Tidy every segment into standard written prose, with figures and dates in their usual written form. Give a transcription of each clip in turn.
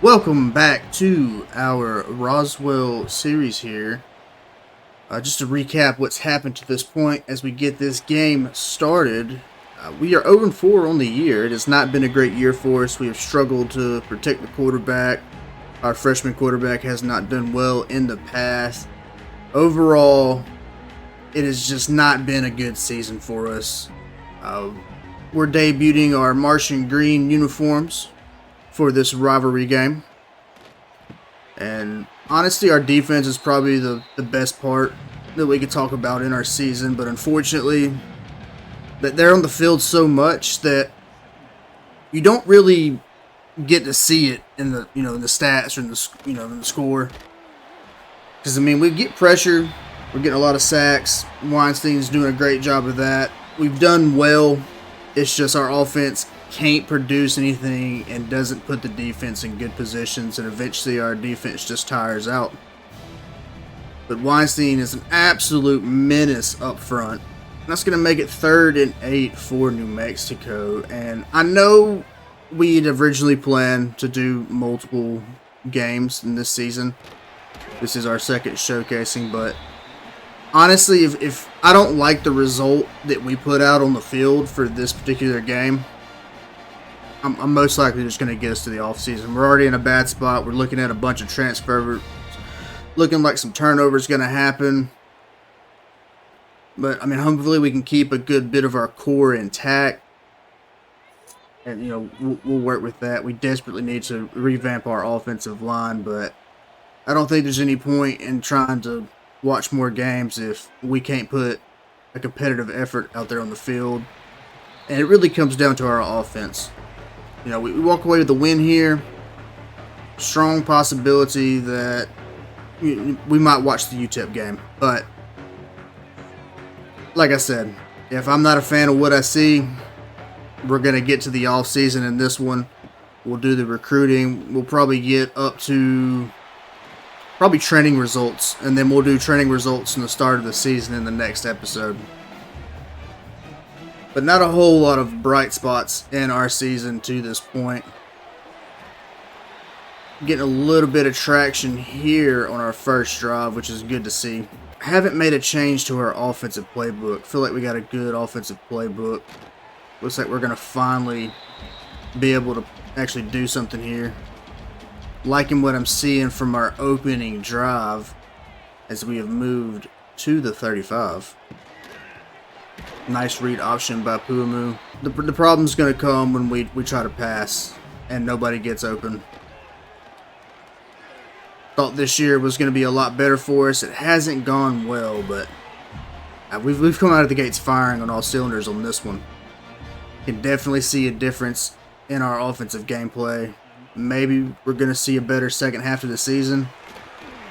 Welcome back to our Roswell series here. Just to recap what's happened to this point as we get this game started. We are 0-4 on the year. It has not been a great year for us. We have struggled to protect the quarterback. Our freshman quarterback has not done well in the past. Overall, it has just not been a good season for us. We're debuting our Martian green uniforms for this rivalry game. And honestly, our defense is probably the best part that we could talk about in our season, but unfortunately, that they're on the field so much that you don't really get to see it in the in the stats or in the in the score. Because I mean, we get pressure, we're getting a lot of sacks. Weinstein's doing a great job of that. We've done well. It's just our offense can't produce anything and doesn't put the defense in good positions, and eventually our defense just tires out. But Weinstein is an absolute menace up front. That's going to make it 3rd and 8 for New Mexico. And I know we'd originally planned to do multiple games in this season. This is our second showcasing, but honestly, if I don't like the result that we put out on the field for this particular game, I'm most likely just going to get us to the offseason. We're already in a bad spot. We're looking at a bunch of transfers. Looking like some turnovers going to happen. But, I mean, hopefully we can keep a good bit of our core intact. And, we'll work with that. We desperately need to revamp our offensive line. But I don't think there's any point in trying to watch more games if we can't put a competitive effort out there on the field. And it really comes down to our offense. We walk away with the win here. Strong possibility that we might watch the UTEP game. But, like I said, if I'm not a fan of what I see, we're going to get to the offseason in this one. We'll do the recruiting. We'll probably get up to training results. And then we'll do training results in the start of the season in the next episode. But not a whole lot of bright spots in our season to this point. Getting a little bit of traction here on our first drive, which is good to see. Haven't made a change to our offensive playbook. Feel like we got a good offensive playbook. Looks like we're going to finally be able to actually do something here. Liking what I'm seeing from our opening drive as we have moved to the 35. Nice read option by Puamu. The problem's going to come when we try to pass and nobody gets open. Thought this year was going to be a lot better for us. It hasn't gone well, but we've come out of the gates firing on all cylinders on this one. Can definitely see a difference in our offensive gameplay. Maybe we're going to see a better second half of the season.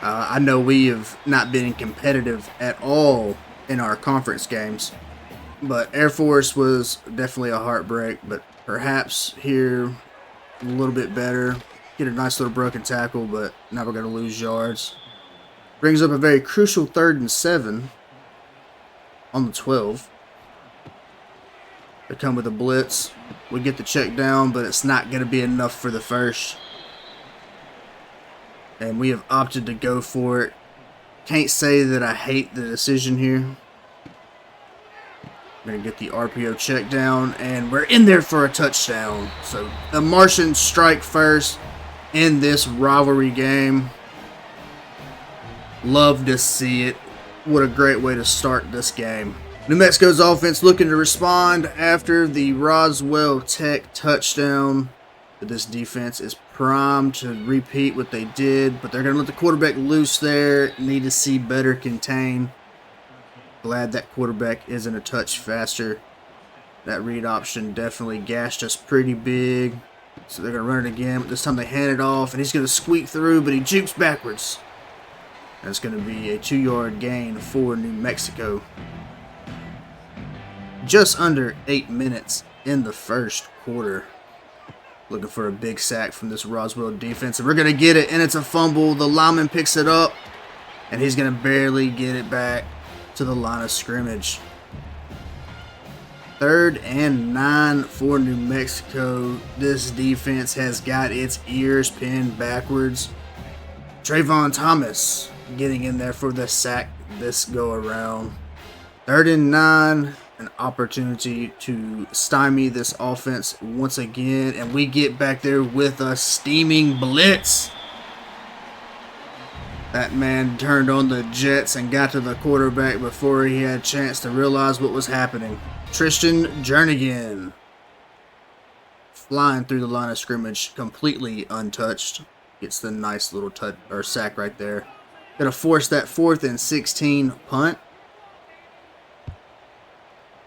I know we have not been competitive at all in our conference games. But Air Force was definitely a heartbreak, but perhaps here a little bit better. Get a nice little broken tackle, but now we're going to lose yards. Brings up a very crucial 3rd and 7 on the 12. They come with a blitz. We get the check down, but it's not going to be enough for the first. And we have opted to go for it. Can't say that I hate the decision here. We're going to get the RPO check down, and we're in there for a touchdown. So the Martians strike first in this rivalry game. Love to see it. What a great way to start this game. New Mexico's offense looking to respond after the Roswell Tech touchdown. But this defense is primed to repeat what they did, but they're going to let the quarterback loose there. Need to see better contain. Glad that quarterback isn't a touch faster. That read option definitely gashed us pretty big. So they're going to run it again, but this time they hand it off, and he's going to squeak through, but he jukes backwards. That's going to be a 2-yard gain for New Mexico. Just under 8 minutes in the first quarter. Looking for a big sack from this Roswell defense, and we're going to get it, and it's a fumble. The lineman picks it up, and he's going to barely get it back to the line of scrimmage. 3rd and 9 for New Mexico. This defense has got its ears pinned backwards. Trayvon Thomas getting in there for the sack this go around. 3rd and 9, an opportunity to stymie this offense once again, and we get back there with a steaming blitz. That man turned on the jets and got to the quarterback before he had a chance to realize what was happening. Tristan Jernigan flying through the line of scrimmage, completely untouched. Gets the nice little sack right there. Gonna force that 4th and 16 punt.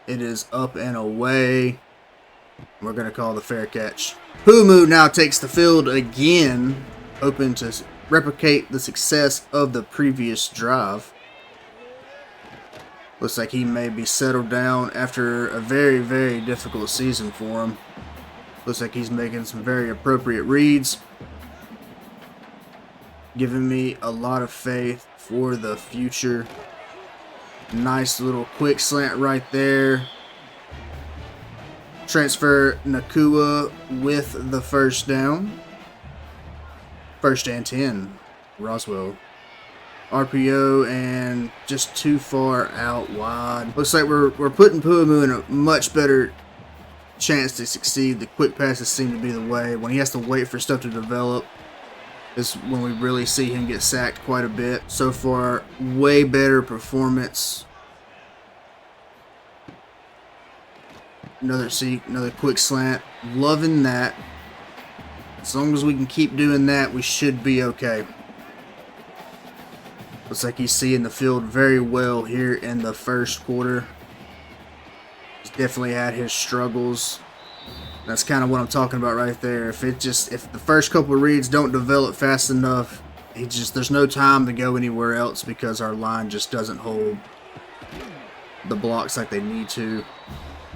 It is up and away. We're gonna call the fair catch. Pumu now takes the field again, hoping to replicate the success of the previous drive. Looks like he may be settled down after a very, very difficult season for him. Looks like he's making some very appropriate reads. Giving me a lot of faith for the future. Nice little quick slant right there. Transfer Nakua with the first down. 1st and 10. Roswell. RPO and just too far out wide. Looks like we're putting Puamu in a much better chance to succeed. The quick passes seem to be the way. When he has to wait for stuff to develop is when we really see him get sacked quite a bit. So far, way better performance. Another quick slant. Loving that. As long as we can keep doing that, we should be okay. Looks like he's seeing the field very well here in the first quarter. He's definitely had his struggles. That's kind of what I'm talking about right there. If the first couple of reads don't develop fast enough, there's no time to go anywhere else because our line just doesn't hold the blocks like they need to.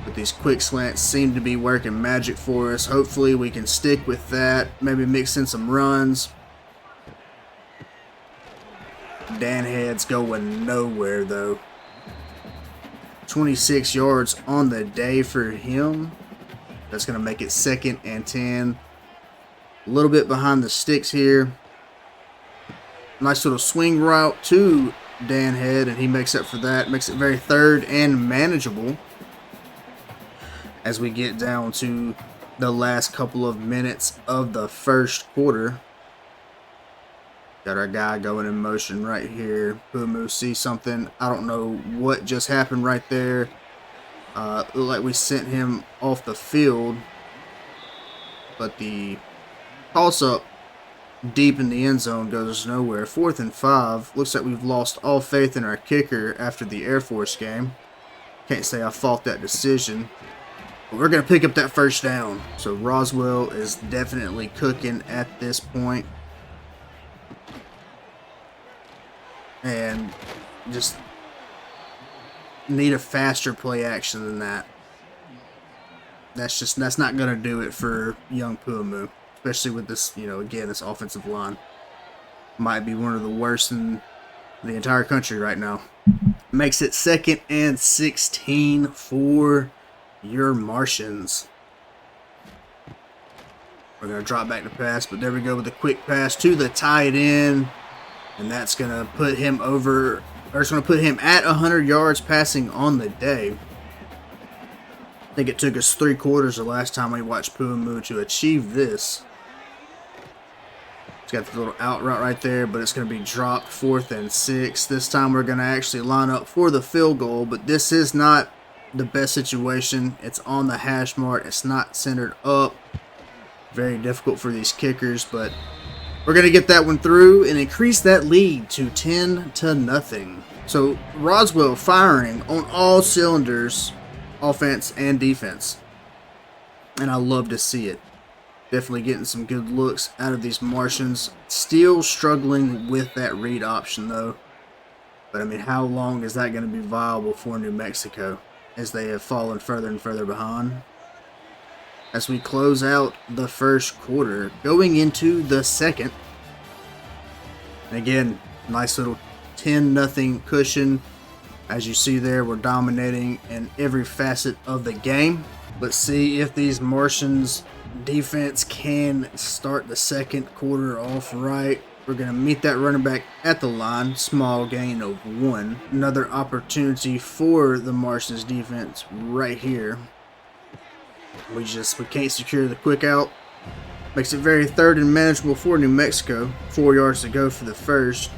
But these quick slants seem to be working magic for us. Hopefully we can stick with that. Maybe mix in some runs. Dan Head's going nowhere though. 26 yards on the day for him. That's going to make it 2nd and 10. A little bit behind the sticks here. Nice little swing route to Dan Head, and he makes up for that. Makes it very 3rd and manageable as we get down to the last couple of minutes of the first quarter. Got our guy going in motion right here. Pumu sees something. I don't know what just happened right there. Looked like we sent him off the field. But the toss-up deep in the end zone goes nowhere. 4th and 5. Looks like we've lost all faith in our kicker after the Air Force game. Can't say I fault that decision. But we're going to pick up that first down. So Roswell is definitely cooking at this point. And just need a faster play action than that. That's not going to do it for young Puamu. Especially with this, again, this offensive line. Might be one of the worst in the entire country right now. Makes it 2nd and 16 for your Martians. We're going to drop back to pass, but there we go with a quick pass to the tight end. And that's going to put him over, or it's going to put him at 100 yards passing on the day. I think it took us 3 quarters the last time we watched Puamu to achieve this. It's got the little out route right there, but it's going to be dropped 4th and 6. This time we're going to actually line up for the field goal, but this is not the best situation. It's on the hash mark. It's not centered up. Very difficult for these kickers, but we're going to get that one through and increase that lead to 10-0. So Roswell firing on all cylinders, offense and defense. And I love to see it. Definitely getting some good looks out of these Martians. Still struggling with that read option though. But I mean, how long is that going to be viable for New Mexico as they have fallen further and further behind? As we close out the first quarter, going into the second. And again, nice little 10-0 cushion. As you see there, we're dominating in every facet of the game. Let's see if these Martians defense can start the second quarter off right. We're going to meet that running back at the line. Small gain of 1. Another opportunity for the Martians defense right here. We can't secure the quick out. Makes it very third and manageable for New Mexico. 4 yards to go for the first.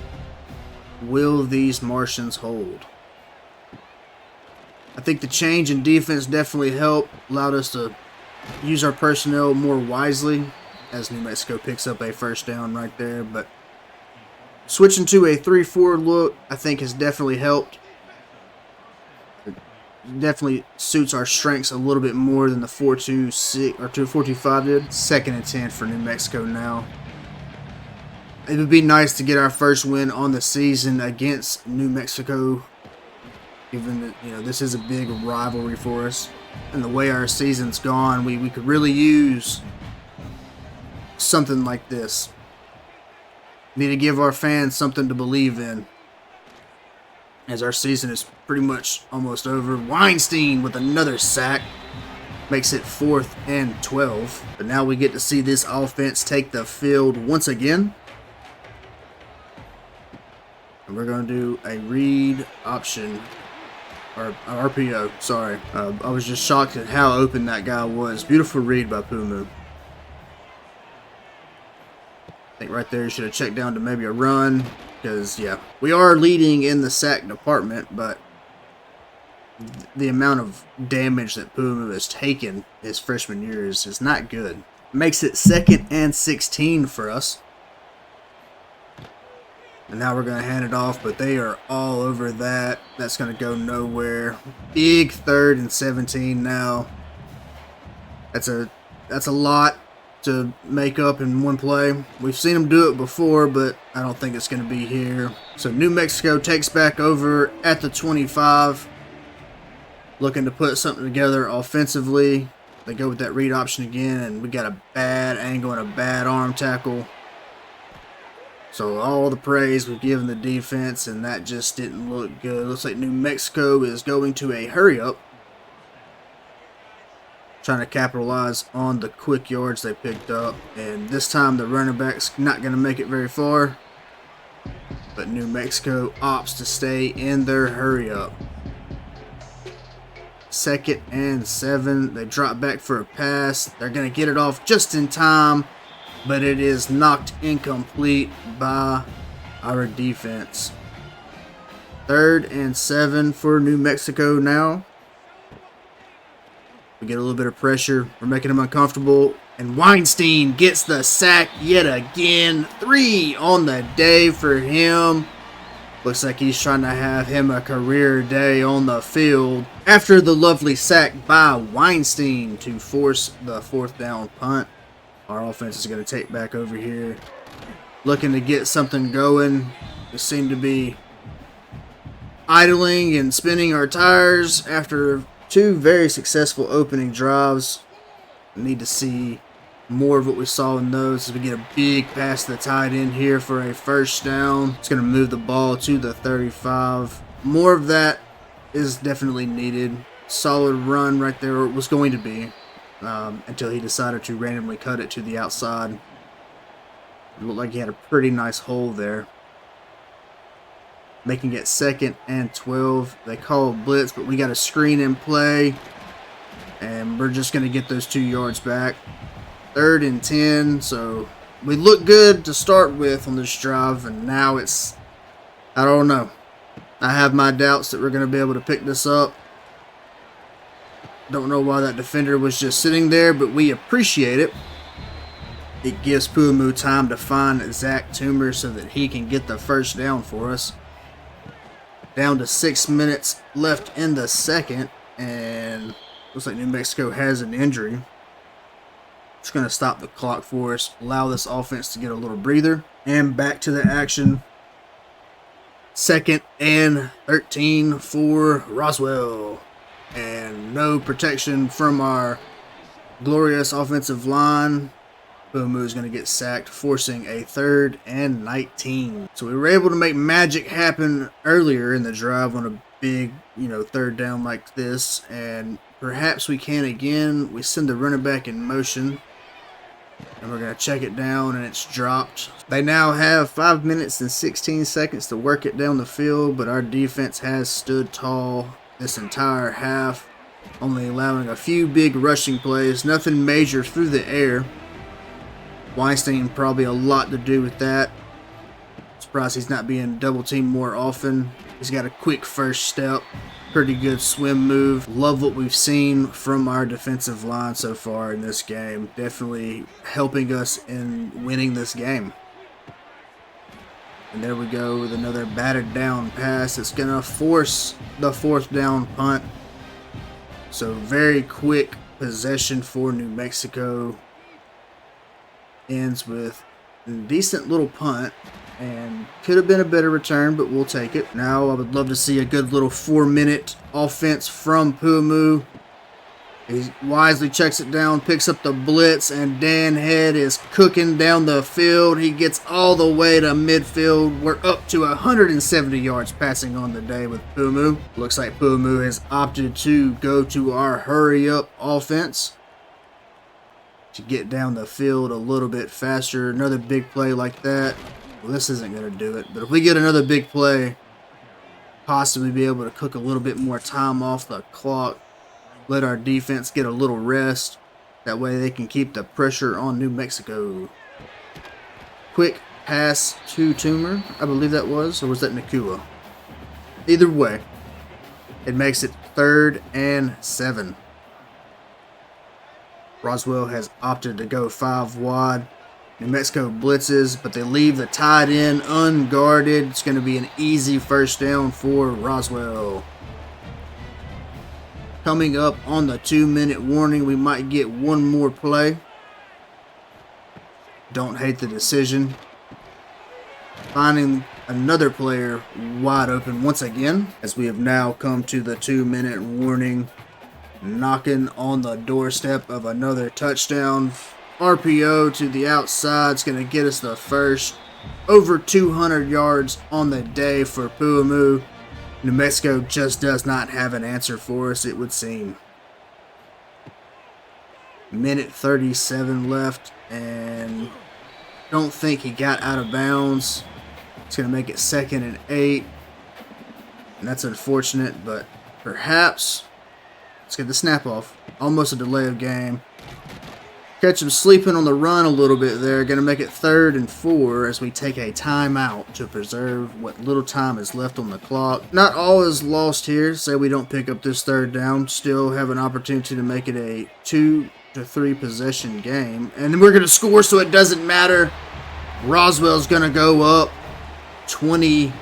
Will these Martians hold? I think the change in defense definitely helped. Allowed us to use our personnel more wisely as New Mexico picks up a first down right there. But switching to a 3-4 look, I think, has definitely helped. It definitely suits our strengths a little bit more than the 4-2-6 or 4-2-5 did. 2nd and 10 for New Mexico now. It would be nice to get our first win on the season against New Mexico, given that, you know, this is a big rivalry for us. And the way our season's gone, we could really use something like this. We need to give our fans something to believe in, as our season is pretty much almost over. Weinstein with another sack makes it 4th and 12. But now we get to see this offense take the field once again. And we're going to do a read option, or RPO, sorry. I was just shocked at how open that guy was. Beautiful read by Pumu. I think right there you should have checked down to maybe a run, because, yeah, we are leading in the sack department, but the amount of damage that Pumu has taken his freshman year is not good. Makes it 2nd and 16 for us. And now we're going to hand it off, but they are all over that. That's going to go nowhere. Big 3rd and 17 now. That's a lot to make up in one play. We've seen them do it before, but I don't think it's going to be here. So New Mexico takes back over at the 25. Looking to put something together offensively. They go with that read option again, and we got a bad angle and a bad arm tackle. So all the praise we've given the defense, and that just didn't look good. Looks like New Mexico is going to a hurry up, trying to capitalize on the quick yards they picked up. And this time the running back's not going to make it very far. But New Mexico opts to stay in their hurry up. 2nd and 7. They drop back for a pass. They're going to get it off just in time, but it is knocked incomplete by our defense. 3rd and 7 for New Mexico now. We get a little bit of pressure. We're making them uncomfortable. And Weinstein gets the sack yet again. 3 on the day for him. Looks like he's trying to have him a career day on the field after the lovely sack by Weinstein to force the 4th down punt. Our offense is going to take back over here, looking to get something going. We seem to be idling and spinning our tires after 2 very successful opening drives. We need to see more of what we saw in those as we get a big pass to the tight end here for a first down. It's going to move the ball to the 35. More of that is definitely needed. Solid run right there, it was going to be, until he decided to randomly cut it to the outside. It looked like he had a pretty nice hole there, making it 2nd and 12. They call blitz, but we got a screen in play, and we're just going to get those 2 yards back. 3rd and 10, so we look good to start with on this drive, and now it's, I don't know. I have my doubts that we're going to be able to pick this up. Don't know why that defender was just sitting there, but we appreciate it. It gives Pumu time to find Zach Toomer so that he can get the first down for us. Down to 6 minutes left in the second, and looks like New Mexico has an injury. It's going to stop the clock for us, allow this offense to get a little breather, and back to the action. 2nd and 13 for Roswell, and no protection from our glorious offensive line. Pumu is going to get sacked, forcing a 3rd and 19. So we were able to make magic happen earlier in the drive on a big, third down like this, and perhaps we can again. We send the running back in motion, and we're going to check it down, and it's dropped. They now have 5 minutes and 16 seconds to work it down the field, but our defense has stood tall this entire half, only allowing a few big rushing plays, nothing major through the air. Weinstein probably a lot to do with that. Surprised he's not being double teamed more often. He's got a quick first step, pretty good swim move. Love what we've seen from our defensive line so far in this game. Definitely helping us in winning this game. And there we go with another batted down pass. It's going to force the 4th down punt. So very quick possession for New Mexico. Ends with a decent little punt. And could have been a better return, but we'll take it. Now I would love to see a good little 4-minute offense from Puamu. He wisely checks it down, picks up the blitz, and Dan Head is cooking down the field. He gets all the way to midfield. We're up to 170 yards passing on the day with Puamu. Looks like Puamu has opted to go to our hurry-up offense to get down the field a little bit faster. Another big play like that. Well, this isn't going to do it, but if we get another big play, possibly be able to cook a little bit more time off the clock, let our defense get a little rest. That way they can keep the pressure on New Mexico. Quick pass to Toomer, I believe that was, or was that Nakua? Either way, it makes it 3rd and 7. Roswell has opted to go 5 wide. New Mexico blitzes, but they leave the tight end unguarded. It's going to be an easy first down for Roswell. Coming up on the 2-minute warning, we might get one more play. Don't hate the decision. Finding another player wide open once again, as we have now come to the 2-minute warning. Knocking on the doorstep of another touchdown. RPO to the outside is going to get us the first. Over 200 yards on the day for Puamu. New Mexico just does not have an answer for us, it would seem. Minute 37 left, and don't think he got out of bounds. It's going to make it 2nd and 8. And that's unfortunate, but perhaps. Let's get the snap off. Almost a delay of game. Catch him sleeping on the run a little bit there. Going to make it 3rd and 4 as we take a timeout to preserve what little time is left on the clock. Not all is lost here. Say we don't pick up this 3rd down. Still have an opportunity to make it a 2 to 3 possession game. And then we're going to score, so it doesn't matter. Roswell's going to go up 17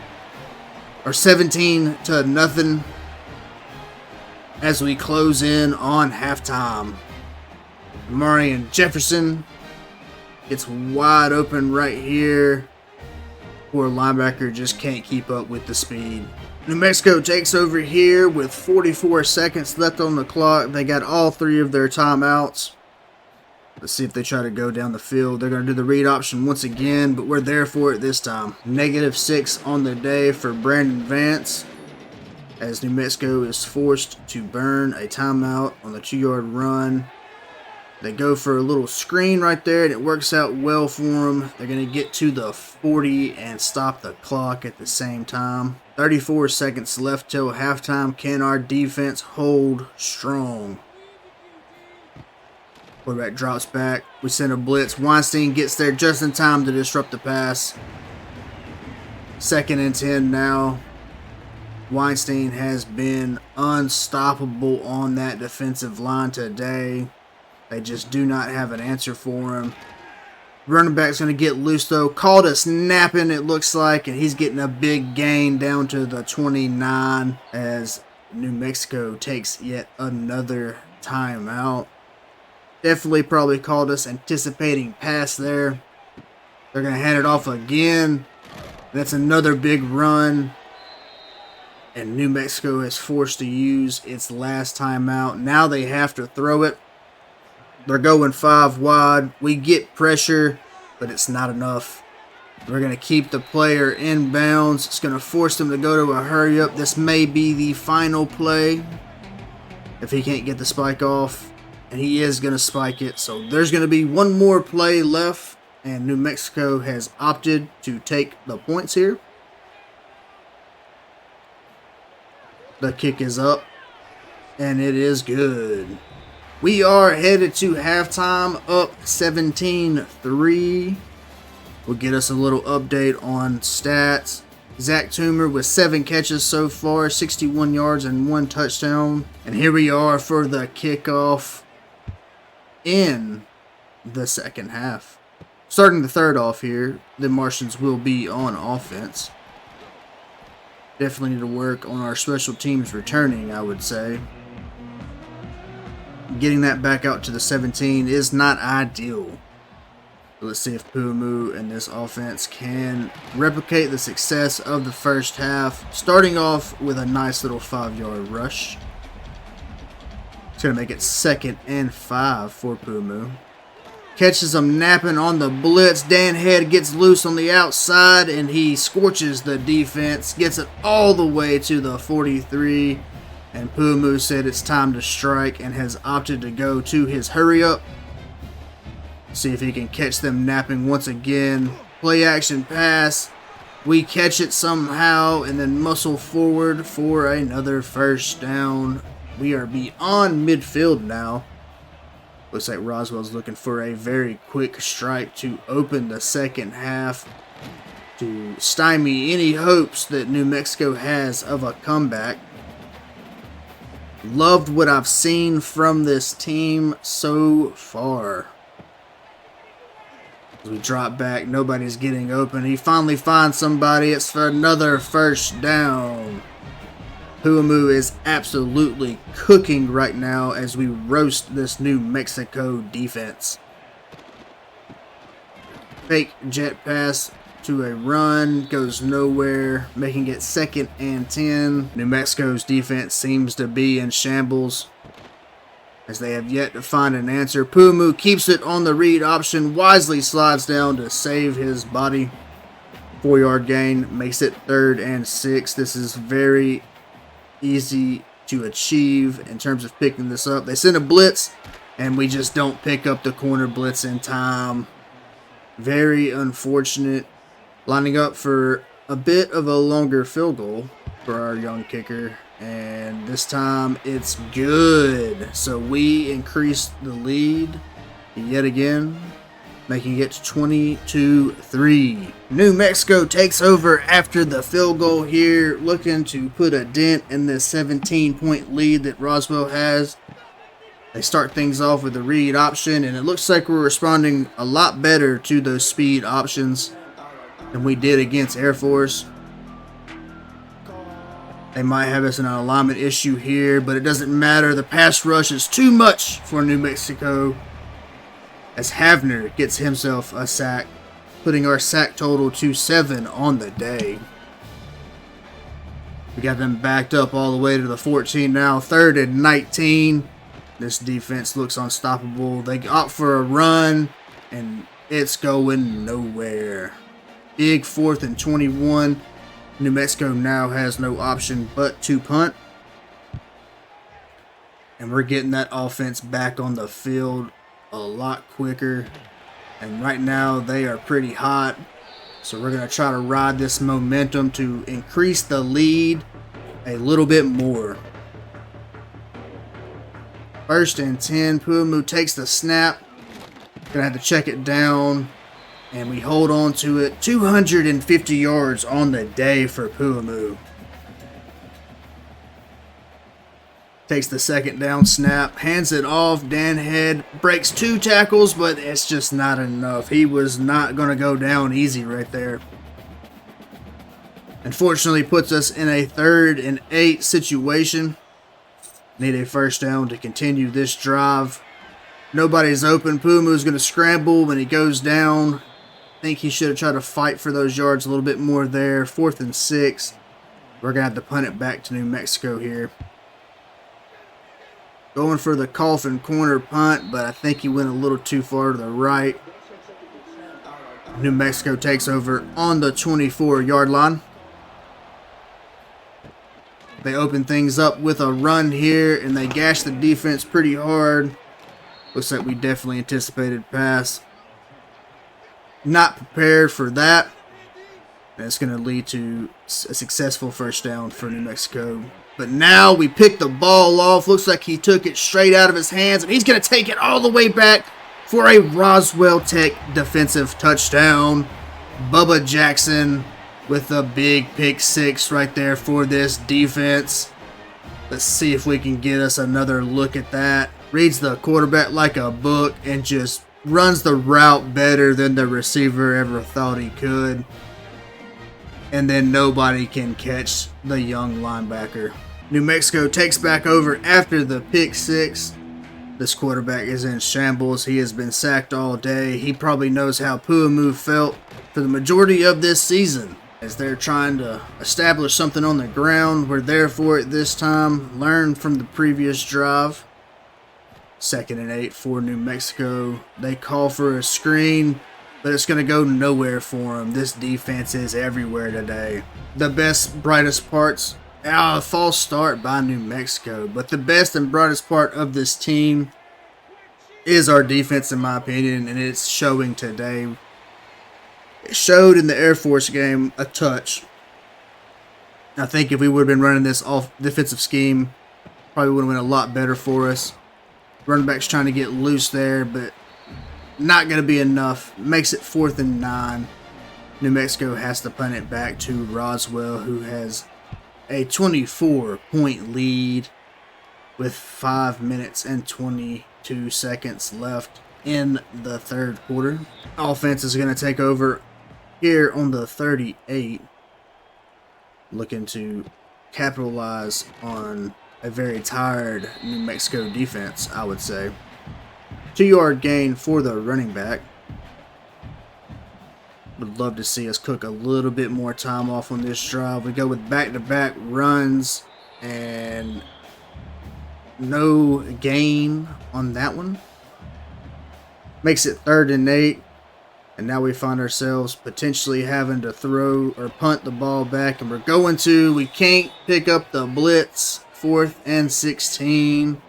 to nothing as we close in on halftime. Marion Jefferson gets wide open right here. Poor linebacker just can't keep up with the speed. New Mexico takes over here with 44 seconds left on the clock. They got all 3 of their timeouts. Let's see if they try to go down the field. They're going to do the read option once again, but we're there for it this time. -6 on the day for Brandon Vance, as New Mexico is forced to burn a timeout on the 2-yard run. They go for a little screen right there, and it works out well for them. They're going to get to the 40 and stop the clock at the same time. 34 seconds left till halftime. Can our defense hold strong? Quarterback drops back. We send a blitz. Weinstein gets there just in time to disrupt the pass. 2nd and 10 now. Weinstein has been unstoppable on that defensive line today. They just do not have an answer for him. Running back's going to get loose, though. Called a snapping, it looks like, and he's getting a big gain down to the 29 as New Mexico takes yet another timeout. Definitely probably called us anticipating pass there. They're going to hand it off again. That's another big run. And New Mexico is forced to use its last timeout. Now they have to throw it. They're going 5 wide. We get pressure, but it's not enough. We're going to keep the player in bounds. It's going to force them to go to a hurry up. This may be the final play if he can't get the spike off. And he is going to spike it. So there's going to be one more play left. And New Mexico has opted to take the points here. The kick is up. And it is good. We are headed to halftime, up 17-3. We'll get us a little update on stats. Zach Toomer with 7 catches so far, 61 yards and 1 touchdown. And here we are for the kickoff in the second half. Starting the third off here, the Martians will be on offense. Definitely need to work on our special teams returning, I would say. Getting that back out to the 17 is not ideal. Let's see if Pumu and this offense can replicate the success of the first half. Starting off with a nice little 5-yard rush. It's going to make it 2nd and 5 for Pumu. Catches him napping on the blitz. Dan Head gets loose on the outside and he scorches the defense. Gets it all the way to the 43. And Pumu said it's time to strike and has opted to go to his hurry up. See if he can catch them napping once again. Play action pass. We catch it somehow and then muscle forward for another first down. We are beyond midfield now. Looks like Roswell's looking for a very quick strike to open the second half to stymie any hopes that New Mexico has of a comeback. Loved what I've seen from this team so far. As we drop back, nobody's getting open. He finally finds somebody. It's for another first down. Pumu is absolutely cooking right now as we roast this New Mexico defense. Fake jet pass to a run, goes nowhere, making it 2nd and 10. New Mexico's defense seems to be in shambles as they have yet to find an answer. Pumu keeps it on the read option, wisely slides down to save his body. 4-yard gain makes it 3rd and 6. This is very easy to achieve in terms of picking this up. They send a blitz and we just don't pick up the corner blitz in time. Very unfortunate. Lining up for a bit of a longer field goal for our young kicker. And this time it's good. So we increased the lead yet again, making it 22-3. New Mexico takes over after the field goal here, looking to put a dent in this 17-point lead that Roswell has. They start things off with the read option, and it looks like we're responding a lot better to those speed options than we did against Air Force. They might have us in an alignment issue here, but it doesn't matter. The pass rush is too much for New Mexico as Havner gets himself a sack, putting our sack total to 7 on the day. We got them backed up all the way to the 14 now, 3rd and 19. This defense looks unstoppable. They opt for a run, and it's going nowhere. Big 4th and 21. New Mexico now has no option but to punt. And we're getting that offense back on the field a lot quicker. And right now they are pretty hot. So we're going to try to ride this momentum to increase the lead a little bit more. 1st and 10. Pumu takes the snap. Gonna have to check it down. And we hold on to it. 250 yards on the day for Pumu. Takes the 2nd down snap. Hands it off. Dan Head breaks 2 tackles, but it's just not enough. He was not going to go down easy right there. Unfortunately, puts us in a 3rd and 8 situation. Need a first down to continue this drive. Nobody's open. Pumu's going to scramble when he goes down. I think he should have tried to fight for those yards a little bit more there. 4th and 6. We're going to have to punt it back to New Mexico here. Going for the coffin corner punt, but I think he went a little too far to the right. New Mexico takes over on the 24-yard line. They open things up with a run here, and they gash the defense pretty hard. Looks like we definitely anticipated pass. Not prepared for that. And it's going to lead to a successful first down for New Mexico. But now we pick the ball off. Looks like he took it straight out of his hands, and he's going to take it all the way back for a Roswell Tech defensive touchdown. Bubba Jackson with a big pick six right there for this defense. Let's see if we can get us another look at that. Reads the quarterback like a book and just runs the route better than the receiver ever thought he could. And then nobody can catch the young linebacker. New Mexico takes back over after the pick six. This quarterback is in shambles. He has been sacked all day. He probably knows how Puamu felt for the majority of this season. As they're trying to establish something on the ground, we're there for it this time. Learn from the previous drive. 2nd and 8 for New Mexico. They call for a screen, but it's going to go nowhere for them. This defense is everywhere today. The best, brightest parts, a false start by New Mexico, but the best and brightest part of this team is our defense, in my opinion, and it's showing today. It showed in the Air Force game a touch. I think if we would have been running this off defensive scheme, probably would have been a lot better for us. Running back's trying to get loose there, but not going to be enough. Makes it 4th and 9. New Mexico has to punt it back to Roswell, who has a 24-point lead with 5 minutes and 22 seconds left in the third quarter. Offense is going to take over here on the 38, looking to capitalize on a very tired New Mexico defense, I would say. 2-yard gain for the running back. Would love to see us cook a little bit more time off on this drive. We go with back-to-back runs and no gain on that one. Makes it 3rd and 8. And now we find ourselves potentially having to throw or punt the ball back. And we can't pick up the blitz. 4th and 16.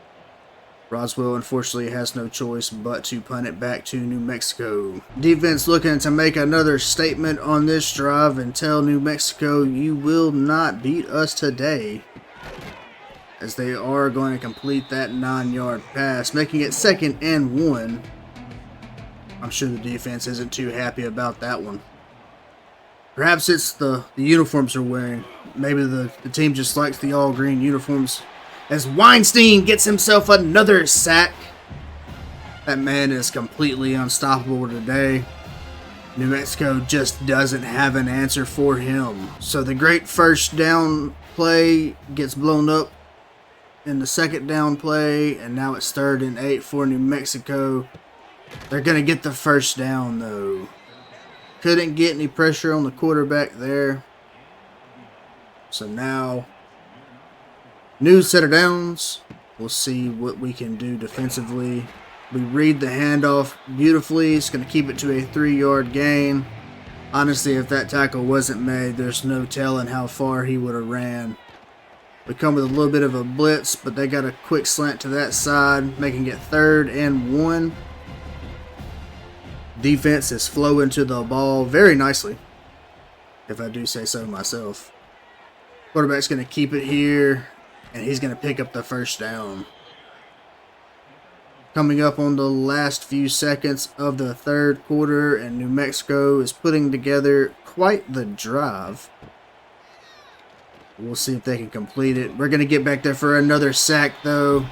Roswell unfortunately has no choice but to punt it back to New Mexico. Defense looking to make another statement on this drive and tell New Mexico, you will not beat us today. As they are going to complete that 9-yard pass, making it 2nd and 1. I'm sure the defense isn't too happy about that one. Perhaps it's the uniforms they're wearing. Maybe the team just likes the all-green uniforms. As Weinstein gets himself another sack. That man is completely unstoppable today. New Mexico just doesn't have an answer for him. So the great first down play gets blown up in the 2nd down play. And now it's 3rd and 8 for New Mexico. They're going to get the first down, though. Couldn't get any pressure on the quarterback there. So now, new set of downs. We'll see what we can do defensively. We read the handoff beautifully. It's going to keep it to a 3-yard gain. Honestly, if that tackle wasn't made, there's no telling how far he would have ran. We come with a little bit of a blitz, but they got a quick slant to that side, making it 3rd and 1. Defense is flowing to the ball very nicely, if I do say so myself. Quarterback's going to keep it here, and he's going to pick up the first down. Coming up on the last few seconds of the third quarter, and New Mexico is putting together quite the drive. We'll see if they can complete it. We're going to get back there for another sack, though.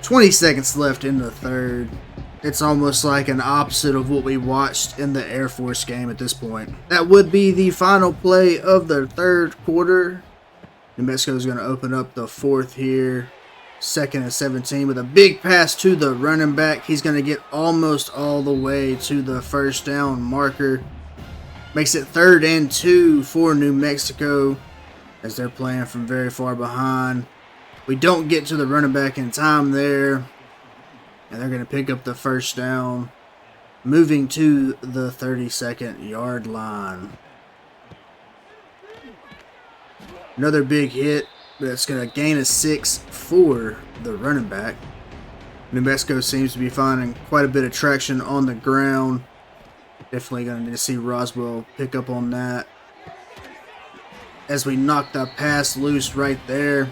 20 seconds left in the third. It's almost like an opposite of what we watched in the Air Force game at this point. That would be the final play of the third quarter. New Mexico is going to open up the fourth here. 2nd and 17 with a big pass to the running back. He's going to get almost all the way to the first down marker. Makes it 3rd and 2 for New Mexico as they're playing from very far behind. We don't get to the running back in time there. And they're going to pick up the first down. moving to the 32nd yard line. Another big hit, but it's going to gain a 6 for the running back. New Mexico seems to be finding quite a bit of traction on the ground. Definitely going to need to see Roswell pick up on that. As we knock the pass loose right there.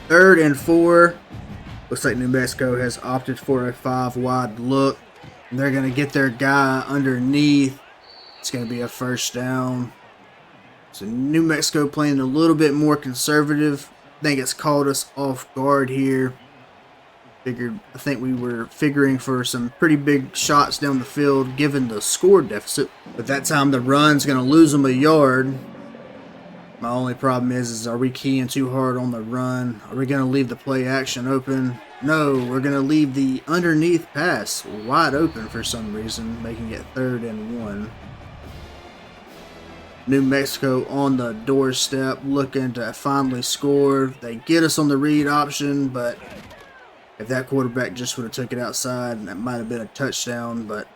3rd and 4. Looks like New Mexico has opted for a 5-wide look. And they're going to get their guy underneath. It's going to be a first down. So New Mexico playing a little bit more conservative. I think it's caught us off guard here. I think we were figuring for some pretty big shots down the field given the score deficit. But that time the run's going to lose them a yard. My only problem is are we keying too hard on the run? Are we going to leave the play action open? No, we're going to leave the underneath pass wide open for some reason, making it 3rd and 1. New Mexico on the doorstep looking to finally score. They get us on the read option, but if that quarterback just would have took it outside, that might have been a touchdown, but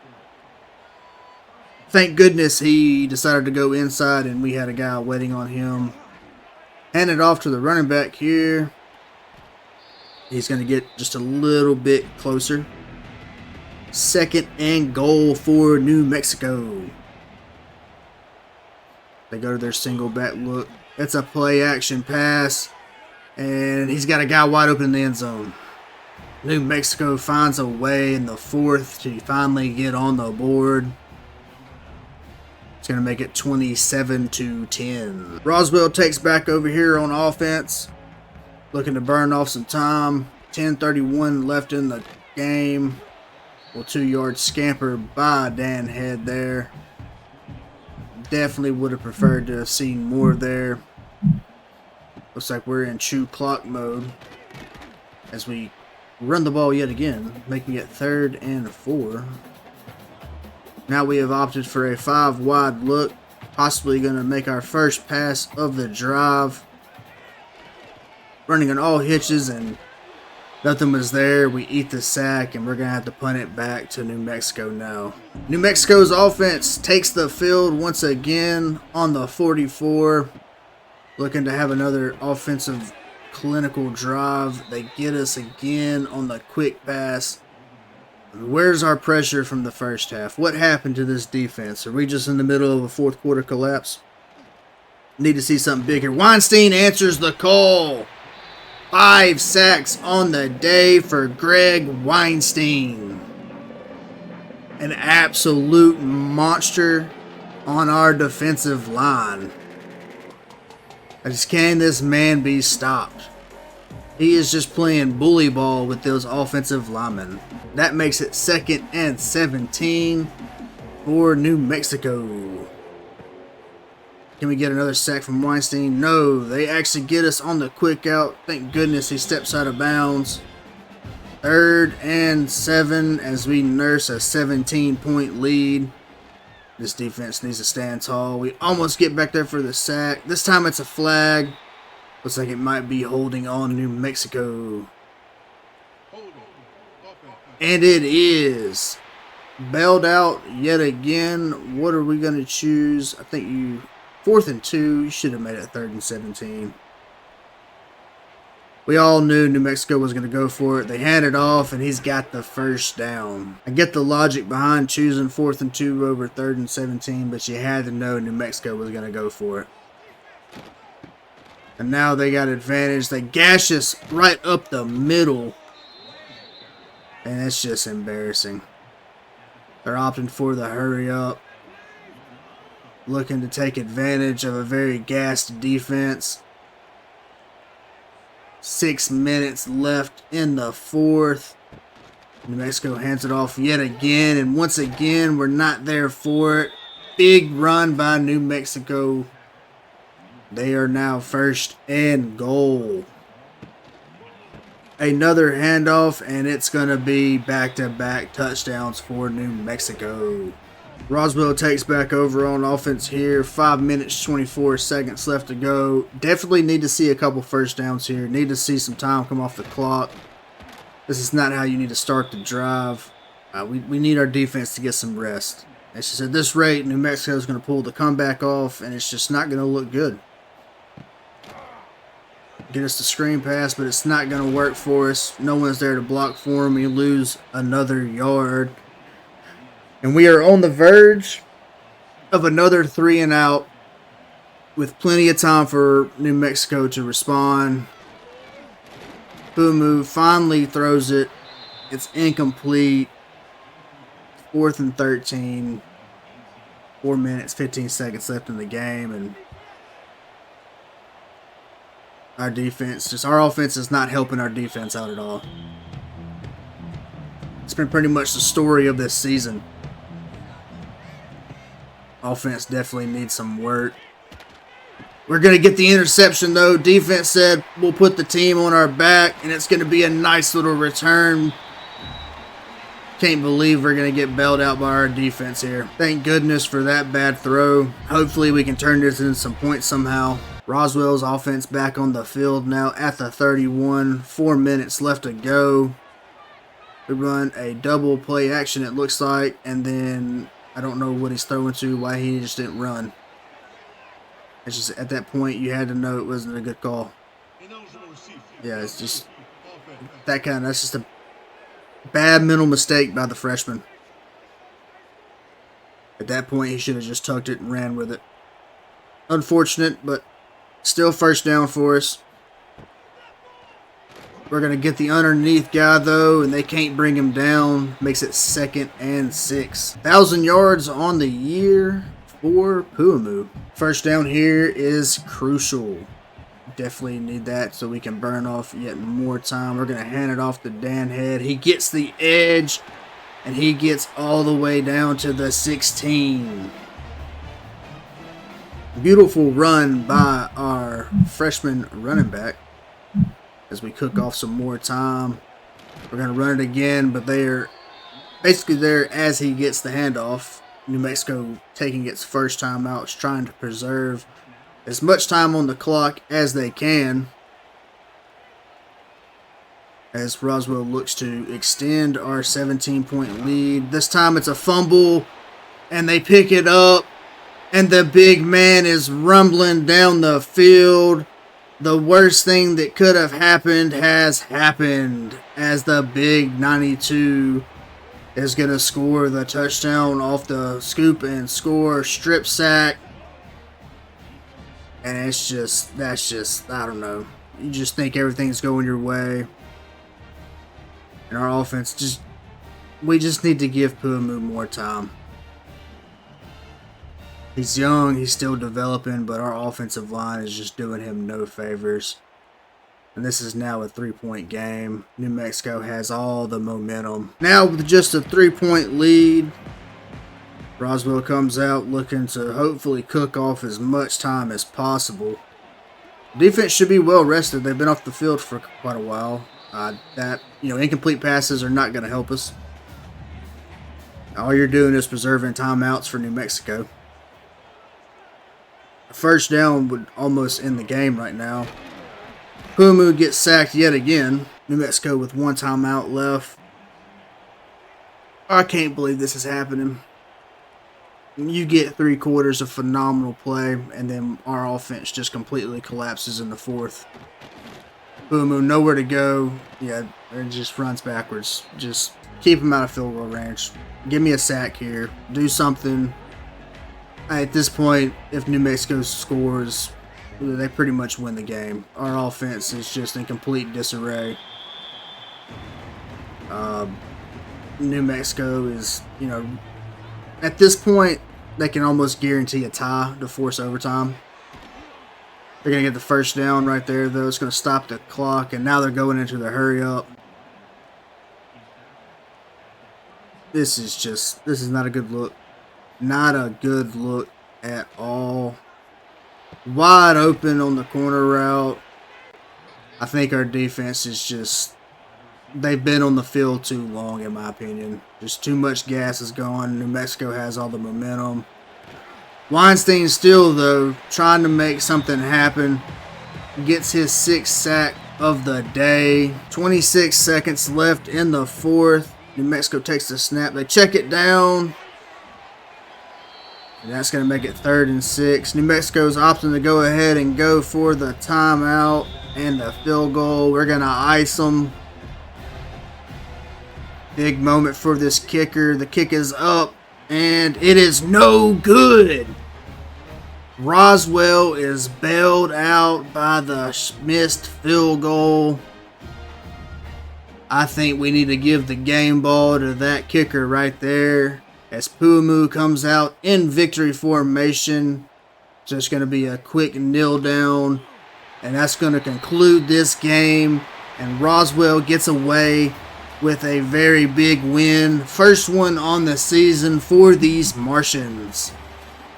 thank goodness he decided to go inside and we had a guy waiting on him. Hand it off to the running back here. He's going to get just a little bit closer. 2nd and goal for New Mexico. They go to their single back look. It's a play action pass. And he's got a guy wide open in the end zone. New Mexico finds a way in the 4th to finally get on the board. It's going to make it 27-10. Roswell takes back over here on offense. Looking to burn off some time. 10:31 left in the game. Well, 2-yard scamper by Dan Head there. Definitely would have preferred to have seen more there. Looks like we're in chew clock mode as we run the ball yet again, making it 3rd and 4. Now we have opted for a 5-wide look, possibly going to make our first pass of the drive. Running on all hitches and nothing was there. We eat the sack and we're going to have to punt it back to New Mexico now. New Mexico's offense takes the field once again on the 44. Looking to have another offensive clinical drive. They get us again on the quick pass. Where's our pressure from the first half? What happened to this defense? Are we just in the middle of a 4th quarter collapse? Need to see something bigger. Weinstein answers the call. 5 sacks on the day for Greg Weinstein. An absolute monster on our defensive line. Can this man be stopped? He is just playing bully ball with those offensive linemen. That makes it 2nd and 17 for New Mexico. Can we get another sack from Weinstein? No, they actually get us on the quick out. Thank goodness he steps out of bounds. 3rd and 7 as we nurse a 17-point lead. This defense needs to stand tall. We almost get back there for the sack. This time it's a flag. Looks like it might be holding on New Mexico. And it is. Bailed out yet again. What are we going to choose? I think 4th and 2. You should have made it 3rd and 17. We all knew New Mexico was going to go for it. They hand it off, and he's got the first down. I get the logic behind choosing 4th and 2 over 3rd and 17, but you had to know New Mexico was going to go for it. And now they got advantage. They gash us right up the middle. And it's just embarrassing. They're opting for the hurry up. Looking to take advantage of a very gassed defense. 6 minutes left in the 4th. New Mexico hands it off yet again. And once again, we're not there for it. Big run by New Mexico. They are now 1st and goal. Another handoff, and it's going to be back-to-back touchdowns for New Mexico. Roswell takes back over on offense here. 5 minutes, 24 seconds left to go. Definitely need to see a couple first downs here. Need to see some time come off the clock. This is not how you need to start the drive. We need our defense to get some rest. It's just at this rate, New Mexico is going to pull the comeback off, and it's just not going to look good. Get us the screen pass, but it's not going to work for us. No one's there to block for him. We lose another yard. And we are on the verge of another 3 and out with plenty of time for New Mexico to respond. Pumu finally throws it. It's incomplete. 4th and 13. 4 minutes, 15 seconds left in the game, and our offense is not helping our defense out at all. It's been pretty much the story of this season. Offense definitely needs some work. We're going to get the interception, though. Defense said we'll put the team on our back, and it's going to be a nice little return. Can't believe we're going to get bailed out by our defense here. Thank goodness for that bad throw. Hopefully we can turn this into some points somehow. Roswell's offense back on the field now at the 31. 4 minutes left to go. We run a double play action, it looks like, and then I don't know what he's throwing to, why he just didn't run. It's just at that point you had to know it wasn't a good call. Yeah, it's just that's just a bad mental mistake by the freshman. At that point he should have just tucked it and ran with it. Unfortunate, but still first down for us. We're going to get the underneath guy, though, and they can't bring him down. Makes it 2nd and 6. 1,000 yards on the year for Pumu. First down here is crucial. Definitely need that so we can burn off yet more time. We're going to hand it off to Dan Head. He gets the edge, and he gets all the way down to the 16. Beautiful run by our freshman running back as we cook off some more time. We're going to run it again, but they're basically there as he gets the handoff. New Mexico taking its first time out, trying to preserve as much time on the clock as they can, as Roswell looks to extend our 17-point lead. This time it's a fumble, and they pick it up, and the big man is rumbling down the field. The worst thing that could have happened has happened, as the big 92 is going to score the touchdown off the scoop and score strip sack. And that's just, I don't know. You just think everything's going your way. And our offense we just need to give Pumu more time. He's young, he's still developing, but our offensive line is just doing him no favors. And this is now a 3-point game. New Mexico has all the momentum. Now with just a 3-point lead, Roswell comes out looking to hopefully cook off as much time as possible. Defense should be well rested. They've been off the field for quite a while. Incomplete passes are not going to help us. All you're doing is preserving timeouts for New Mexico. A first down would almost end the game right now. Pumu gets sacked yet again. New Mexico with 1 timeout left. I can't believe this is happening. You get 3 quarters of phenomenal play, and then our offense just completely collapses in the 4th. Pumu, nowhere to go. Yeah, it just runs backwards. Just keep him out of field goal range. Give me a sack here. Do something. At this point, if New Mexico scores, they pretty much win the game. Our offense is just in complete disarray. New Mexico is, at this point, they can almost guarantee a tie to force overtime. They're going to get the first down right there, though. It's going to stop the clock, and now they're going into the hurry up. This is not a good look. Not a good look at all. Wide open on the corner route. I think our defense is they've been on the field too long, in my opinion. Just too much gas is going. New Mexico has all the momentum. Weinstein still, though, trying to make something happen. Gets his 6th sack of the day. 26 seconds left in the 4th. New Mexico takes the snap. They check it down. And that's going to make it 3rd and 6. New Mexico's opting to go ahead and go for the timeout and the field goal. We're going to ice them. Big moment for this kicker. The kick is up, and it is no good. Roswell is bailed out by the missed field goal. I think we need to give the game ball to that kicker right there. As Puamu comes out in victory formation. Just going to be a quick kneel down. And that's going to conclude this game. And Roswell gets away with a very big win. First one on the season for these Martians.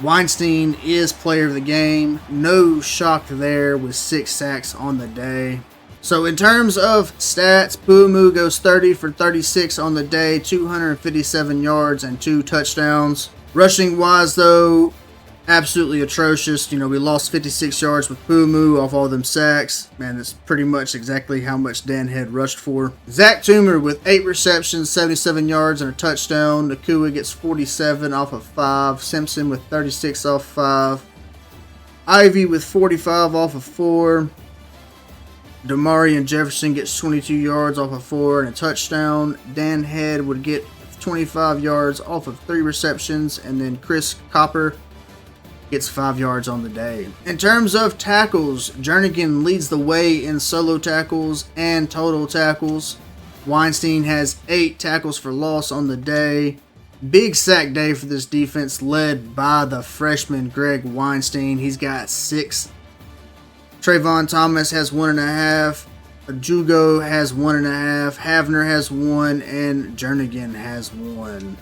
Weinstein is player of the game. No shock there with 6 sacks on the day. So in terms of stats, Puamu goes 30 for 36 on the day, 257 yards and 2 touchdowns. Rushing wise though, absolutely atrocious. You know, we lost 56 yards with Puamu off all them sacks. Man, that's pretty much exactly how much Dan had rushed for. Zach Toomer with 8 receptions, 77 yards and a touchdown. Nakua gets 47 off of 5. Simpson with 36 off 5. Ivy with 45 off of 4. Damari and Jefferson gets 22 yards off of 4 and a touchdown. Dan Head would get 25 yards off of 3 receptions. And then Chris Copper gets 5 yards on the day. In terms of tackles, Jernigan leads the way in solo tackles and total tackles. Weinstein has 8 tackles for loss on the day. Big sack day for this defense led by the freshman Greg Weinstein. He's got 6. Trayvon Thomas has 1.5. Jugo has 1.5. Havner has 1. And Jernigan has 1.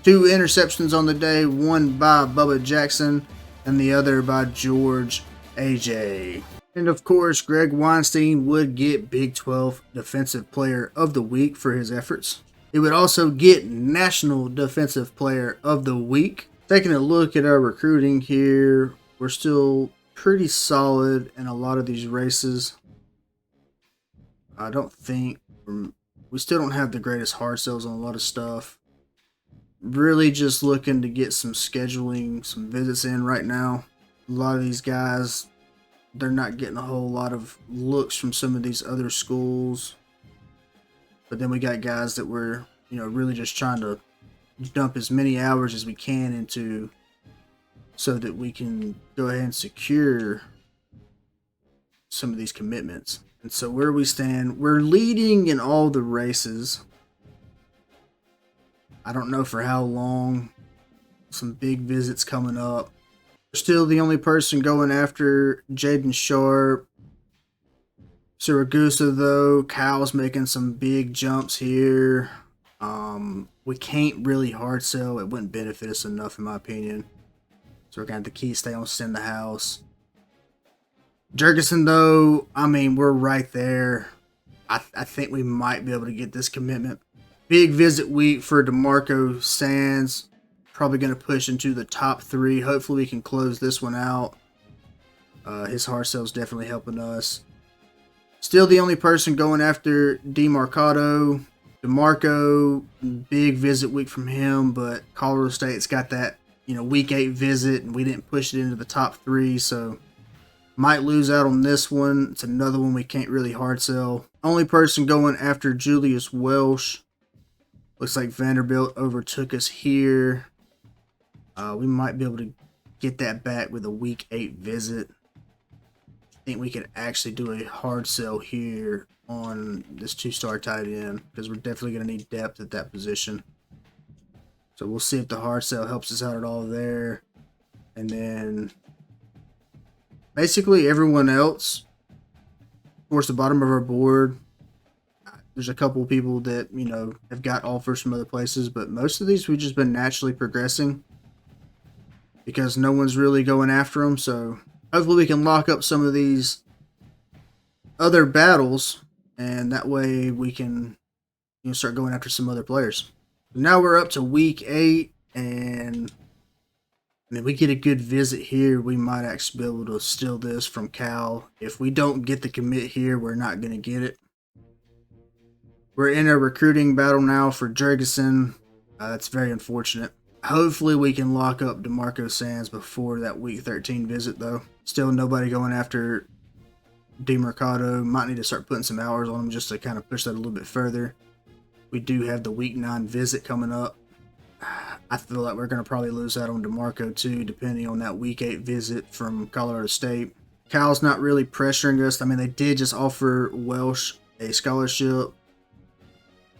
2 interceptions on the day. One by Bubba Jackson and the other by George AJ. And of course, Greg Weinstein would get Big 12 Defensive Player of the Week for his efforts. He would also get National Defensive Player of the Week. Taking a look at our recruiting here, we're still pretty solid in a lot of these races. I don't think we still don't have the greatest hard sells on a lot of stuff. Really just looking to get some scheduling, some visits in right now. A lot of these guys, they're not getting a whole lot of looks from some of these other schools. But then we got guys that we're, really just trying to dump as many hours as we can into so that we can go ahead and secure some of these commitments. And so where we stand, we're leading in all the races. I don't know for how long. Some big visits coming up. We're still the only person going after Jaden Sharp. Siragusa though, Kyle's making some big jumps here. We can't really hard sell. It wouldn't benefit us enough in my opinion. So we're going to have to stay on send the house. Jurgensen though, we're right there. I think we might be able to get this commitment. Big visit week for DeMarco Sands. Probably going to push into the top 3. Hopefully we can close this one out. His hard sell's definitely helping us. Still the only person going after DeMarcado. DeMarco, big visit week from him, but Colorado State's got that, week 8 visit, and we didn't push it into the top 3, so might lose out on this one. It's another one we can't really hard sell. Only person going after Julius Welsh. Looks like Vanderbilt overtook us here. We might be able to get that back with a week 8 visit. I think we could actually do a hard sell here on this 2-star tight end because we're definitely going to need depth at that position. So we'll see if the hard sell helps us out at all there. And then basically everyone else, towards the bottom of our board, there's a couple of people that, have got offers from other places, but most of these we've just been naturally progressing because no one's really going after them. So hopefully we can lock up some of these other battles, and that way we can start going after some other players. Now we're up to week 8, and we get a good visit here. We might actually be able to steal this from Cal. If we don't get the commit here, we're not going to get it. We're in a recruiting battle now for Jurgensen. That's very unfortunate. Hopefully we can lock up DeMarco Sands before that week 13 visit, though. Still nobody going after DeMarcado. Might need to start putting some hours on him just to kind of push that a little bit further. We do have the week 9 visit coming up. I feel like we're going to probably lose out on DeMarco too, depending on that week 8 visit from Colorado State. Cal's not really pressuring us. I mean, they did just offer Welsh a scholarship.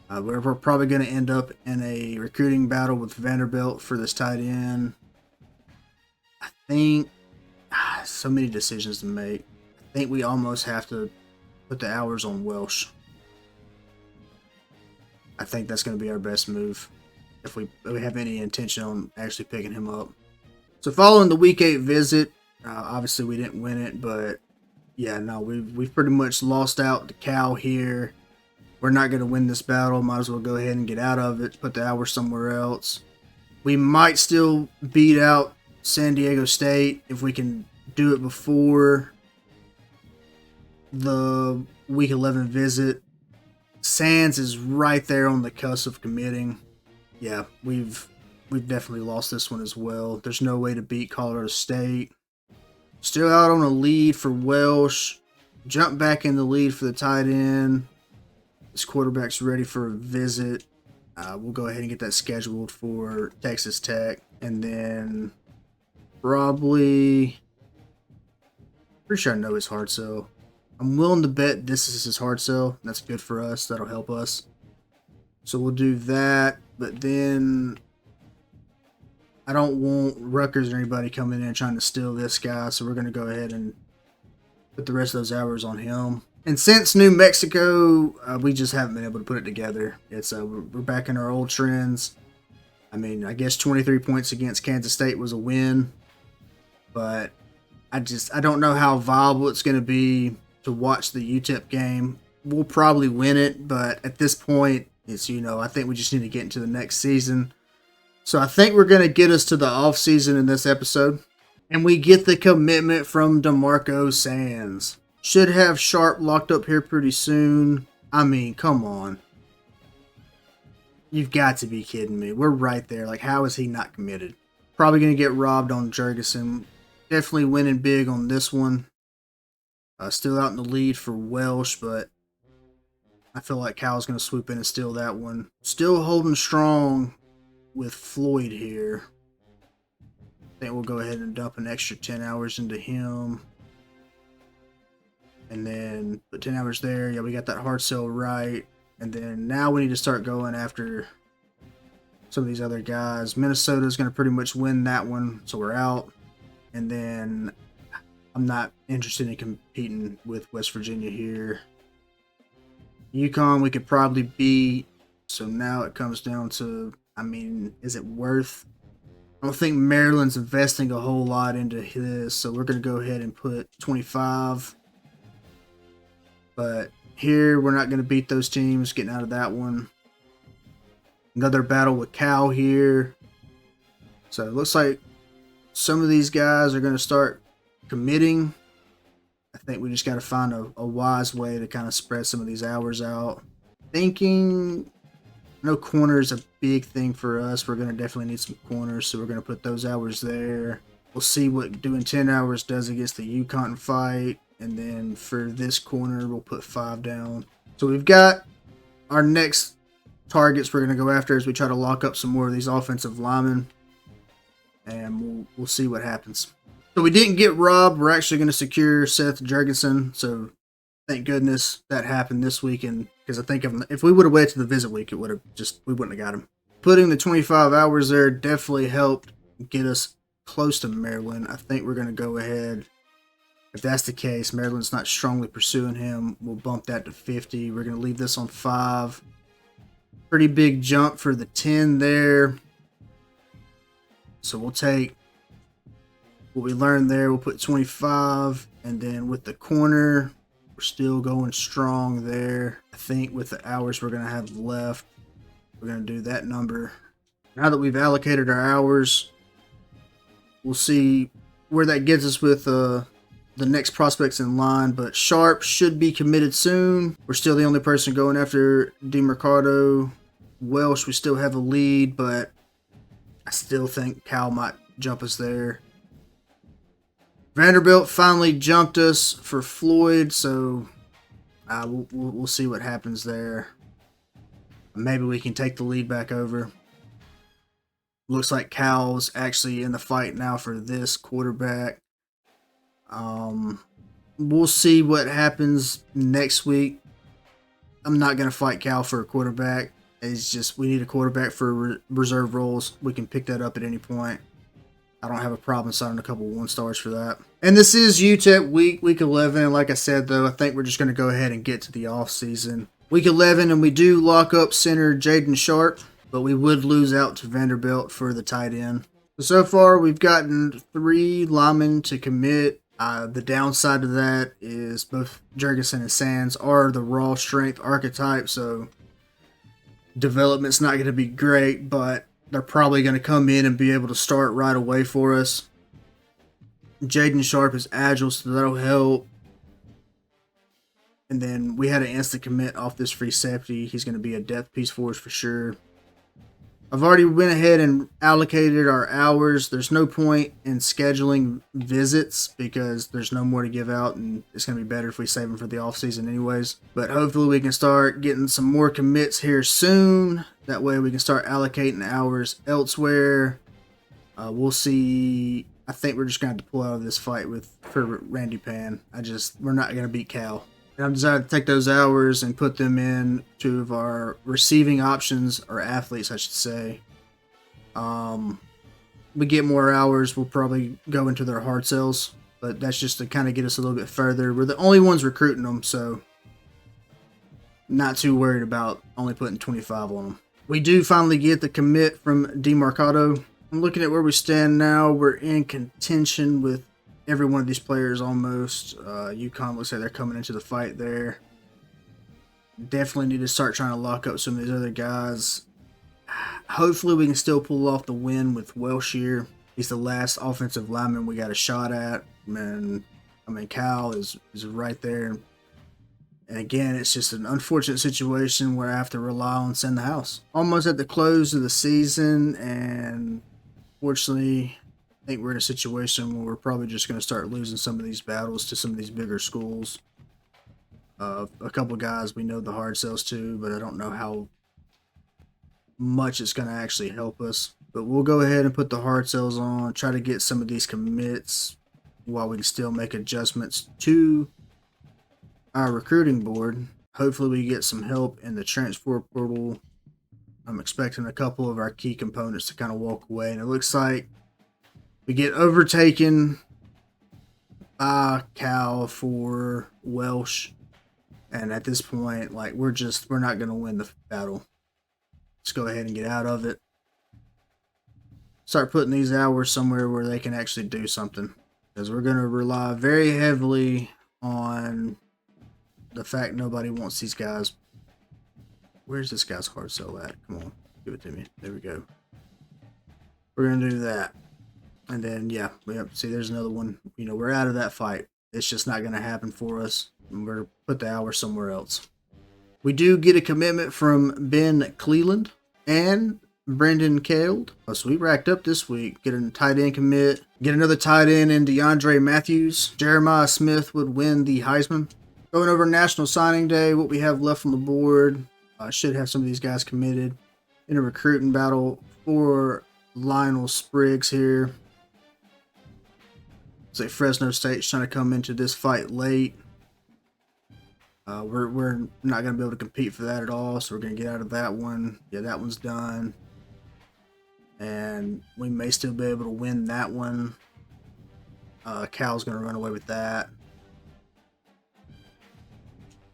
We're probably going to end up in a recruiting battle with Vanderbilt for this tight end. I think so many decisions to make. I think we almost have to put the hours on Welsh. I think that's going to be our best move if we have any intention on actually picking him up. So following the week 8 visit, obviously we didn't win it, but yeah, no, we've pretty much lost out to Cal here. We're not going to win this battle. Might as well go ahead and get out of it. Put the hours somewhere else. We might still beat out San Diego State if we can do it before the week 11 visit. Sands is right there on the cusp of committing. Yeah, we've definitely lost this one as well. There's no way to beat Colorado State. Still out on a lead for Welsh. Jump back in the lead for the tight end. This quarterback's ready for a visit. We'll go ahead and get that scheduled for Texas Tech. And then probably... pretty sure I know his hard sell. I'm willing to bet this is his hard sell. That's good for us. That'll help us. So we'll do that. But then I don't want Rutgers or anybody coming in trying to steal this guy. So we're going to go ahead and put the rest of those hours on him. And since New Mexico, we just haven't been able to put it together. It's we're back in our old trends. I mean, I guess 23 points against Kansas State was a win. But I don't know how viable it's going to be to watch the UTEP game. We'll probably win it, but at this point, it's, I think we just need to get into the next season. So I think we're going to get us to the off season in this episode. And we get the commitment from DeMarco Sands. Should have Sharp locked up here pretty soon. I mean, come on. You've got to be kidding me. We're right there. Like, how is he not committed? Probably going to get robbed on Jurgensen. Definitely winning big on this one. Still out in the lead for Welsh, but I feel like Cal's going to swoop in and steal that one. Still holding strong with Floyd here. I think we'll go ahead and dump an extra 10 hours into him. And then put 10 hours there. Yeah, we got that hard sell right. And then now we need to start going after some of these other guys. Minnesota's going to pretty much win that one, so we're out. And then I'm not interested in competing with West Virginia here. UConn we could probably beat. So now it comes down to, I mean, is it worth? I don't think Maryland's investing a whole lot into this, so we're going to go ahead and put 25. But here, we're not going to beat those teams, getting out of that one. Another battle with Cal here. So it looks like some of these guys are going to start committing. I think we just got to find a wise way to kind of spread some of these hours out. Thinking, no corner is a big thing for us. We're going to definitely need some corners, so we're going to put those hours there. We'll see what doing 10 hours does against the UConn fight. And then for this corner, we'll put 5 down. So we've got our next targets we're going to go after as we try to lock up some more of these offensive linemen. And we'll see what happens. So we didn't get robbed. We're actually going to secure Seth Jurgensen. So thank goodness that happened this weekend. Because I think if we would have waited to the visit week, we wouldn't have got him. Putting the 25 hours there definitely helped get us close to Maryland. I think we're going to go ahead. If that's the case, Maryland's not strongly pursuing him. We'll bump that to 50. We're going to leave this on 5. Pretty big jump for the 10 there. So we'll take what we learned there. We'll put 25. And then with the corner, we're still going strong there. I think with the hours we're going to have left, we're going to do that number. Now that we've allocated our hours, we'll see where that gets us with the next prospects in line, but Sharp should be committed soon. We're still the only person going after DeMarcado. Welsh, we still have a lead, but I still think Cal might jump us there. Vanderbilt finally jumped us for Floyd, so we'll see what happens there. Maybe we can take the lead back over. Looks like Cal's actually in the fight now for this quarterback. We'll see what happens next week. I'm not going to fight Cal for a quarterback. It's just we need a quarterback for reserve roles. We can pick that up at any point. I don't have a problem signing a couple 1-stars for that. And this is UTEP week 11. And like I said, though, I think we're just going to go ahead and get to the off season. Week 11, and we do lock up center Jaden Sharp, but we would lose out to Vanderbilt for the tight end. So far, we've gotten 3 linemen to commit. The downside of that is both Jurgensen and Sands are the raw strength archetype, so development's not going to be great, but they're probably going to come in and be able to start right away for us. Jaden Sharp is agile, so that'll help. And then we had an instant commit off this free safety. He's going to be a depth piece for us for sure. I've already went ahead and allocated our hours. There's no point in scheduling visits because there's no more to give out, and it's going to be better if we save them for the offseason anyways. But hopefully we can start getting some more commits here soon. That way we can start allocating hours elsewhere. We'll see. I think we're just going to have to pull out of this fight for Randy Pan. We're not going to beat Cal. And I've decided to take those hours and put them in two of our receiving options, or athletes, I should say. We get more hours, we'll probably go into their hard sells, but that's just to kind of get us a little bit further. We're the only ones recruiting them, so not too worried about only putting 25 on them. We do finally get the commit from DeMarcado. I'm looking at where we stand now. We're in contention with every one of these players almost. UConn looks like they're coming into the fight there. Definitely need to start trying to lock up some of these other guys. Hopefully we can still pull off the win with Welsh here. He's the last offensive lineman we got a shot at. Cal is right there. And again, it's just an unfortunate situation where I have to rely on Send the House. Almost at the close of the season, and fortunately, I think we're in a situation where we're probably just going to start losing some of these battles to some of these bigger schools. A couple of guys we know the hard sells to, but I don't know how much it's going to actually help us. But we'll go ahead and put the hard sells on, try to get some of these commits while we can still make adjustments to our recruiting board. Hopefully we get some help in the transfer portal. I'm expecting a couple of our key components to kind of walk away, and it looks like we get overtaken by Cal for Welsh. And at this point, we're not going to win the battle. Let's go ahead and get out of it. Start putting these hours somewhere where they can actually do something. Because we're going to rely very heavily on the fact nobody wants these guys. Where's this guy's hard sell at? Come on, give it to me. There we go. We're going to do that. And then, yeah, see, there's another one. We're out of that fight. It's just not going to happen for us. And we're going to put the hour somewhere else. We do get a commitment from Ben Cleland and Brendan Kald. So we racked up this week. Get a tight end commit. Get another tight end in DeAndre Matthews. Jeremiah Smith would win the Heisman. Going over National Signing Day, what we have left on the board. Should have some of these guys committed in a recruiting battle for Lionel Spriggs here. Looks like Fresno State's trying to come into this fight late. We're not going to be able to compete for that at all, so we're going to get out of that one. Yeah, that one's done. And we may still be able to win that one. Cal's going to run away with that.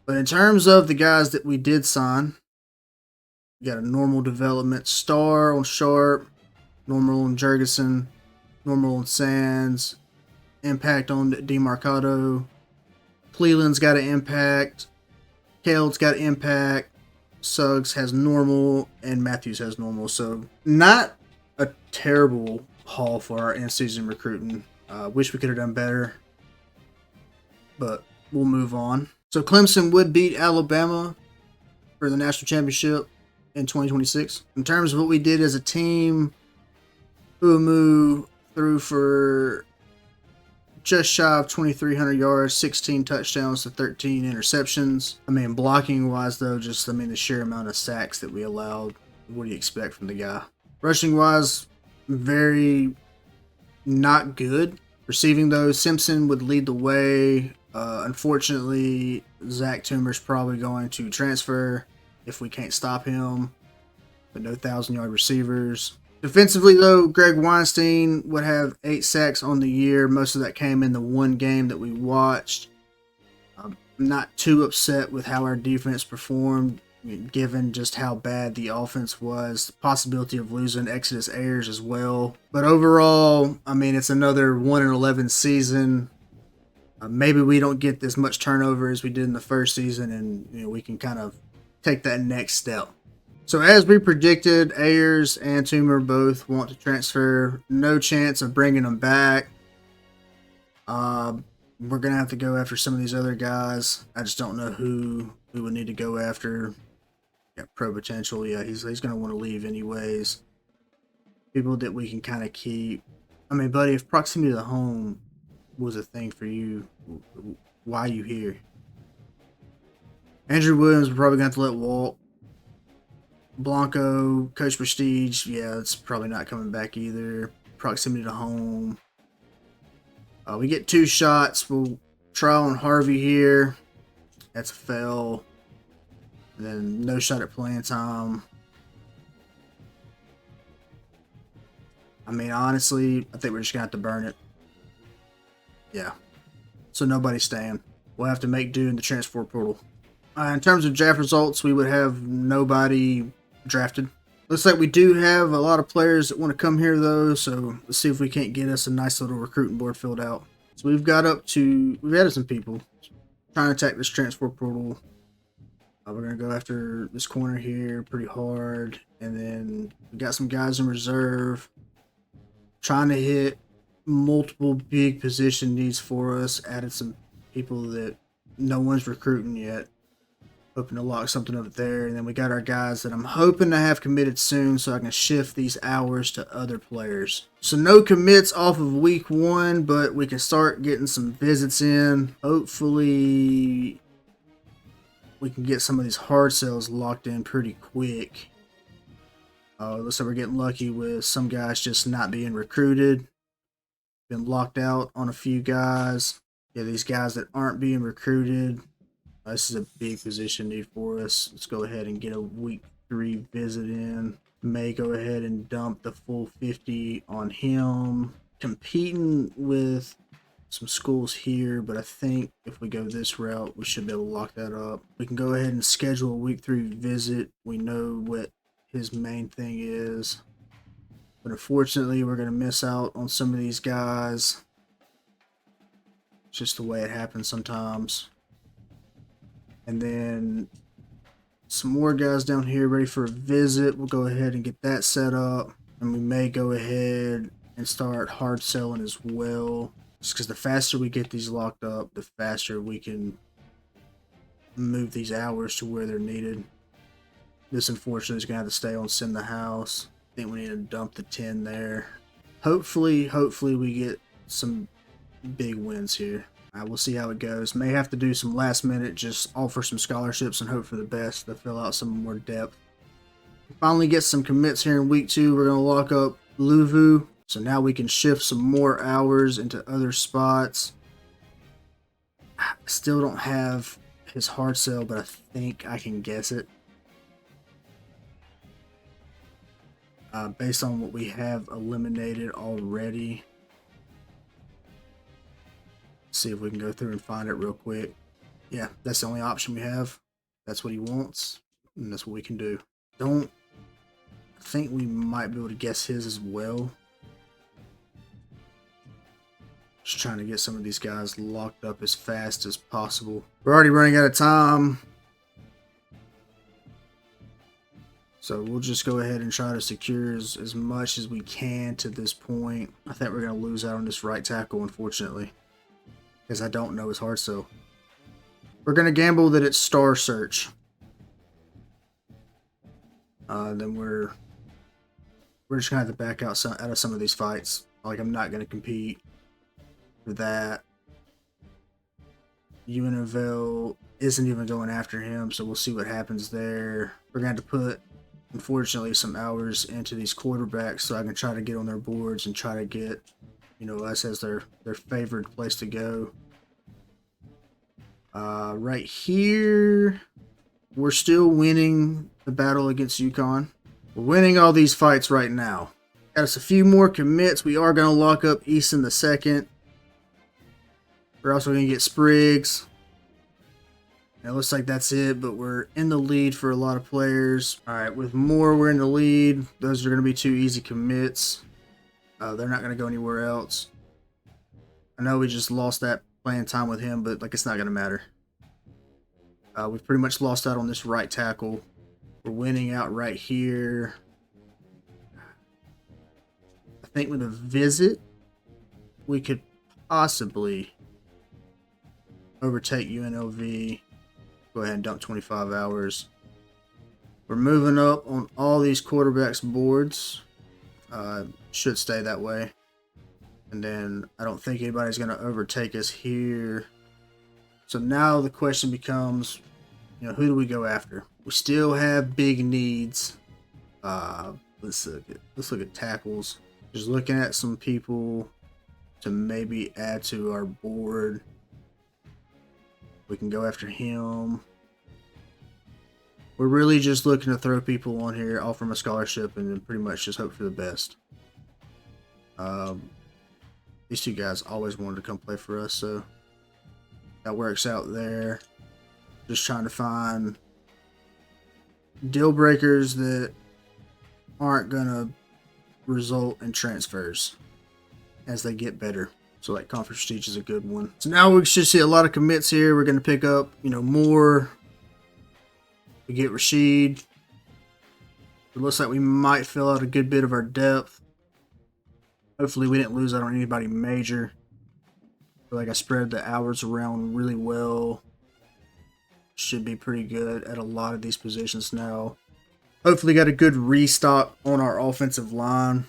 But in terms of the guys that we did sign, we got a normal development star on Sharp, normal on Jurgensen, normal on Sands, impact on DeMarcado. Cleland's got an impact. Kale's got impact. Suggs has normal, and Matthews has normal. So not a terrible haul for our in-season recruiting. Wish we could have done better. but we'll move on. So Clemson would beat Alabama for the national championship in 2026. In terms of what we did as a team, Umu threw for just shy of 2,300 yards, 16 touchdowns to 13 interceptions. I mean, blocking wise though, just the sheer amount of sacks that we allowed. What do you expect from the guy? Rushing wise, very not good. Receiving though, Simpson would lead the way. Unfortunately, Zach Toomer's probably going to transfer if we can't stop him. But no 1,000-yard receivers. Defensively though, Greg Weinstein would have 8 sacks on the year. Most of that came in the one game that we watched. I'm not too upset with how our defense performed, given just how bad the offense was. The possibility of losing Exodus Ayers as well. But overall, I mean, it's another 1-11 season. Maybe we don't get as much turnover as we did in the first season, and we can kind of take that next step. So as we predicted, Ayers and Toomer both want to transfer. No chance of bringing them back. We're going to have to go after some of these other guys. I just don't know who we would need to go after. Yeah, pro potential. Yeah, he's going to want to leave anyways. People that we can kind of keep. I mean, buddy, if proximity to the home was a thing for you, why are you here? Andrew Williams, we're probably going to have to let walk. Blanco, Coach Prestige, yeah, it's probably not coming back either. Proximity to home. We get 2 shots. We'll try on Harvey here. That's a fail. And then no shot at playing time. I mean, honestly, I think we're just going to have to burn it. Yeah. So nobody's staying. We'll have to make do in the transfer portal. In terms of draft results, we would have nobody drafted. Looks like we do have a lot of players that want to come here though, so let's see if we can't get us a nice little recruiting board filled out. So we've added some people trying to attack this transfer portal. We're going to go after this corner here pretty hard, and then we got some guys in reserve trying to hit multiple big position needs for us. Added some people that no one's recruiting yet. Hoping to lock something up there. And then we got our guys that I'm hoping to have committed soon so I can shift these hours to other players. So no commits off of week 1, but we can start getting some visits in. Hopefully we can get some of these hard sells locked in pretty quick. Looks like we're getting lucky with some guys just not being recruited. Been locked out on a few guys. Yeah, these guys that aren't being recruited. This is a big position need for us. Let's go ahead and get a week 3 visit in. May go ahead and dump the full 50 on him. Competing with some schools here, but I think if we go this route, we should be able to lock that up. We can go ahead and schedule a week 3 visit. We know what his main thing is. But unfortunately, we're going to miss out on some of these guys. It's just the way it happens sometimes. And then some more guys down here ready for a visit. We'll go ahead and get that set up. And we may go ahead and start hard selling as well. Just because the faster we get these locked up, the faster we can move these hours to where they're needed. This unfortunately is going to have to stay on Send the House. I think we need to dump the 10 there. Hopefully we get some big wins here. We'll see how it goes. May have to do some last minute, just offer some scholarships and hope for the best to fill out some more depth. Finally get some commits here in week 2. We're going to lock up Luvu. So now we can shift some more hours into other spots. I still don't have his hard sell, but I think I can guess it. Based on what we have eliminated already. See if we can go through and find it real quick. Yeah, that's the only option we have. That's what he wants, and that's what we can do. I think we might be able to guess his as well. Just trying to get some of these guys locked up as fast as possible. We're already running out of time. So we'll just go ahead and try to secure as much as we can to this point. I think we're going to lose out on this right tackle, unfortunately. because I don't know his hard so. We're going to gamble that it's star search. Then we're just going to have to back out of some of these fights. Like, I'm not going to compete for that. UNFL isn't even going after him, so we'll see what happens there. We're going to have to put, unfortunately, some hours into these quarterbacks so I can try to get on their boards and try to get, you know, us as their favored place to go. Right here, we're still winning the battle against UConn. We're winning all these fights right now. Got us a few more commits. We are going to lock up Easton the second. We're also going to get Spriggs. And it looks like that's it, but we're in the lead for a lot of players. All right, with more, we're in the lead. Those are going to be 2 easy commits. They're not going to go anywhere else. I know we just lost that playing time with him, but like, it's not going to matter. We've pretty much lost out on this right tackle. We're winning out right here. I think with a visit, we could possibly overtake UNLV. Go ahead and dump 25 hours. We're moving up on all these quarterbacks' boards. Should stay that way. And then I don't think anybody's going to overtake us here. So now the question becomes, you know, who do we go after? We still have big needs. Let's look at tackles. Just looking at some people to maybe add to our board. We can go after him. We're really just looking to throw people on here, offer them a scholarship, and then pretty much just hope for the best. These 2 guys always wanted to come play for us, so that works out there. Just trying to find deal breakers that aren't going to result in transfers as they get better. So like conference prestige is a good one. So now we should see a lot of commits here. We're going to pick up, you know, more. We get Rashid. It looks like we might fill out a good bit of our depth. Hopefully we didn't lose out on anybody major. I feel like I spread the hours around really well. Should be pretty good at a lot of these positions now. Hopefully got a good restock on our offensive line.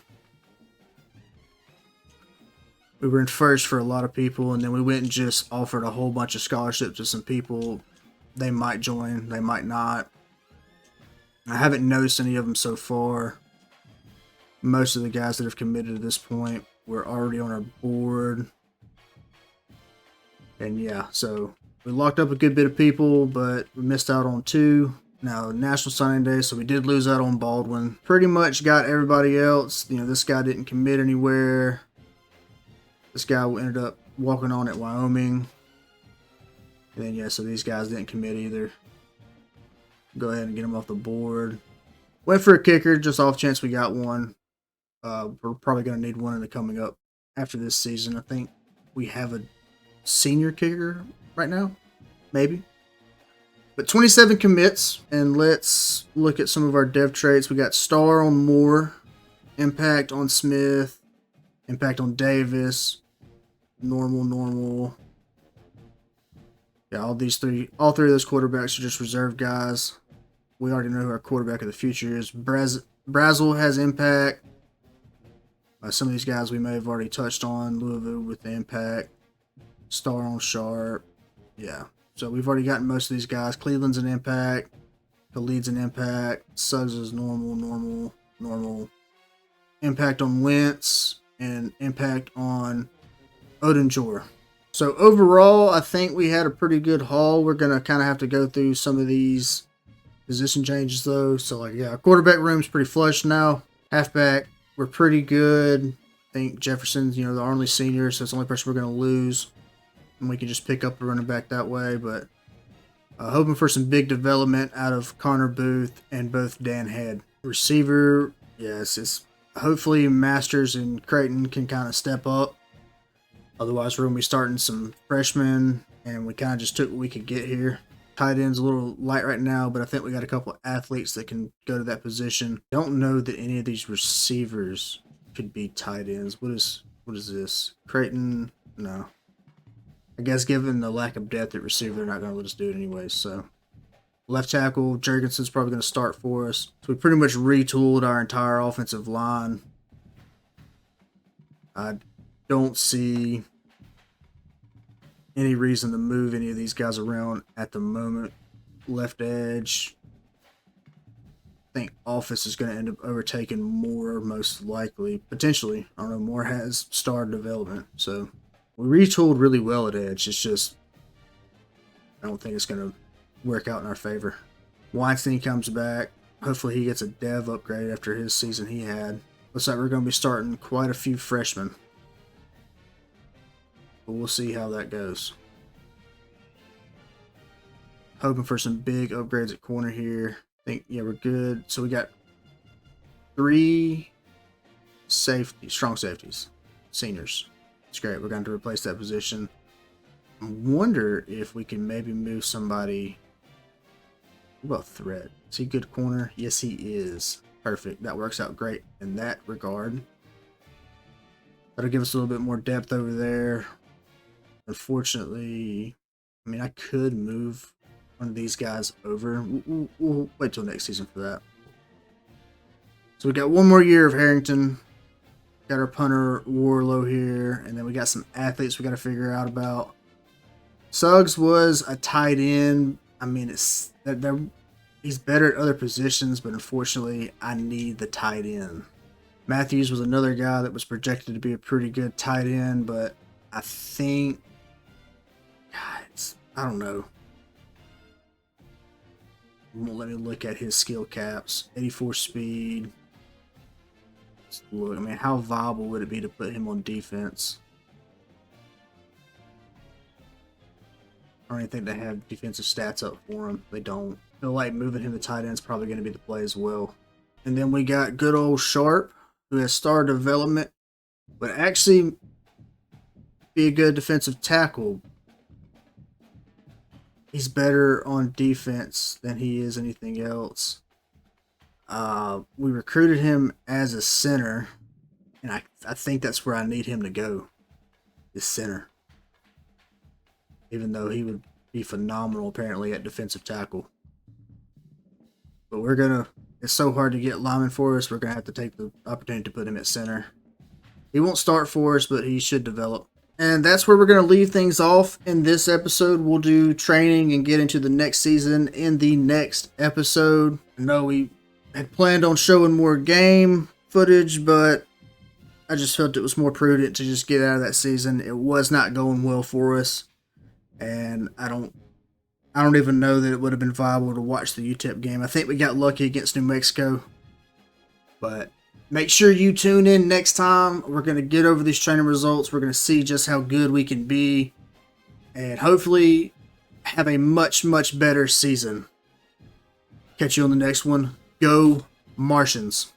We were in first for a lot of people, and then we went and just offered a whole bunch of scholarships to some people. They might join, they might not. I haven't noticed any of them so far. Most of the guys that have committed at this point were already on our board. And yeah, so we locked up a good bit of people, but we missed out on 2. Now, National Signing Day, so we did lose out on Baldwin. Pretty much got everybody else. You know, this guy didn't commit anywhere. This guy ended up walking on at Wyoming. And then, yeah, so these guys didn't commit either. Go ahead and get them off the board. Went for a kicker, just off chance we got one. We're probably going to need one in the coming up after this season. I think we have a senior kicker right now. Maybe. But 27 commits. And let's look at some of our dev traits. We got star on Moore. Impact on Smith. Impact on Davis. Normal. Yeah, all three of those quarterbacks are just reserve guys. We already know who our quarterback of the future is. Brazel has impact. Some of these guys we may have already touched on. Louisville with the impact. Star on Sharp. Yeah. So we've already gotten most of these guys. Cleveland's an impact. Khalid's an impact. Suggs is normal. Impact on Wentz. And impact on Odenjor. So overall, I think we had a pretty good haul. We're going to kind of have to go through some of these position changes though. So like, yeah, our quarterback room's pretty flush now. Halfback, we're pretty good. I think Jefferson's, the only senior, so it's the only person we're going to lose. And we can just pick up a running back that way. But hoping for some big development out of Connor Booth and both Dan Head. Receiver, yes, it's hopefully Masters and Creighton can kind of step up. Otherwise, we're going to be starting some freshmen, and we kind of just took what we could get here. Tight end's a little light right now, but I think we got a couple of athletes that can go to that position. Don't know that any of these receivers could be tight ends. What is this? Creighton? No. I guess given the lack of depth at receiver, they're not going to let us do it anyways. So left tackle, Jurgensen's probably going to start for us. So we pretty much retooled our entire offensive line. I don't see any reason to move any of these guys around at the moment. Left edge, I think Office is going to end up overtaking Moore most likely. Potentially. I don't know. Moore has started development. So we retooled really well at edge. It's just, I don't think it's going to work out in our favor. Weinstein comes back. Hopefully he gets a dev upgrade after his season he had. Looks like we're going to be starting quite a few freshmen. But we'll see how that goes. Hoping for some big upgrades at corner here. I think, yeah, we're good. So we got 3 strong safeties, seniors. It's great. We're going to replace that position. I wonder if we can maybe move somebody. What about Threat? Is he good corner? Yes, he is. Perfect. That works out great in that regard. That'll give us a little bit more depth over there. Unfortunately, I mean, I could move one of these guys over. We'll wait till next season for that. So we got one more year of Harrington. Got our punter Warlow here, and then we got some athletes we got to figure out about. Suggs was a tight end. I mean, he's better at other positions, but unfortunately, I need the tight end. Matthews was another guy that was projected to be a pretty good tight end, but I think, I don't know. Won't let me look at his skill caps. 84 speed. Let's look. I mean, how viable would it be to put him on defense? I don't even think they have defensive stats up for him. They don't. I feel like moving him to tight end is probably going to be the play as well. And then we got good old Sharp, who has started development, but actually be a good defensive tackle. He's better on defense than he is anything else. We recruited him as a center, and I think that's where I need him to go, is center. Even though he would be phenomenal apparently at defensive tackle. But it's so hard to get linemen for us, we're going to have to take the opportunity to put him at center. He won't start for us, but he should develop. And that's where we're going to leave things off in this episode. We'll do training and get into the next season in the next episode. I know we had planned on showing more game footage, but I just felt it was more prudent to just get out of that season. It was not going well for us, and I don't even know that it would have been viable to watch the UTEP game. I think we got lucky against New Mexico, but make sure you tune in next time. We're going to get over these training results. We're going to see just how good we can be, and hopefully have a much, much better season. Catch you on the next one. Go Martians.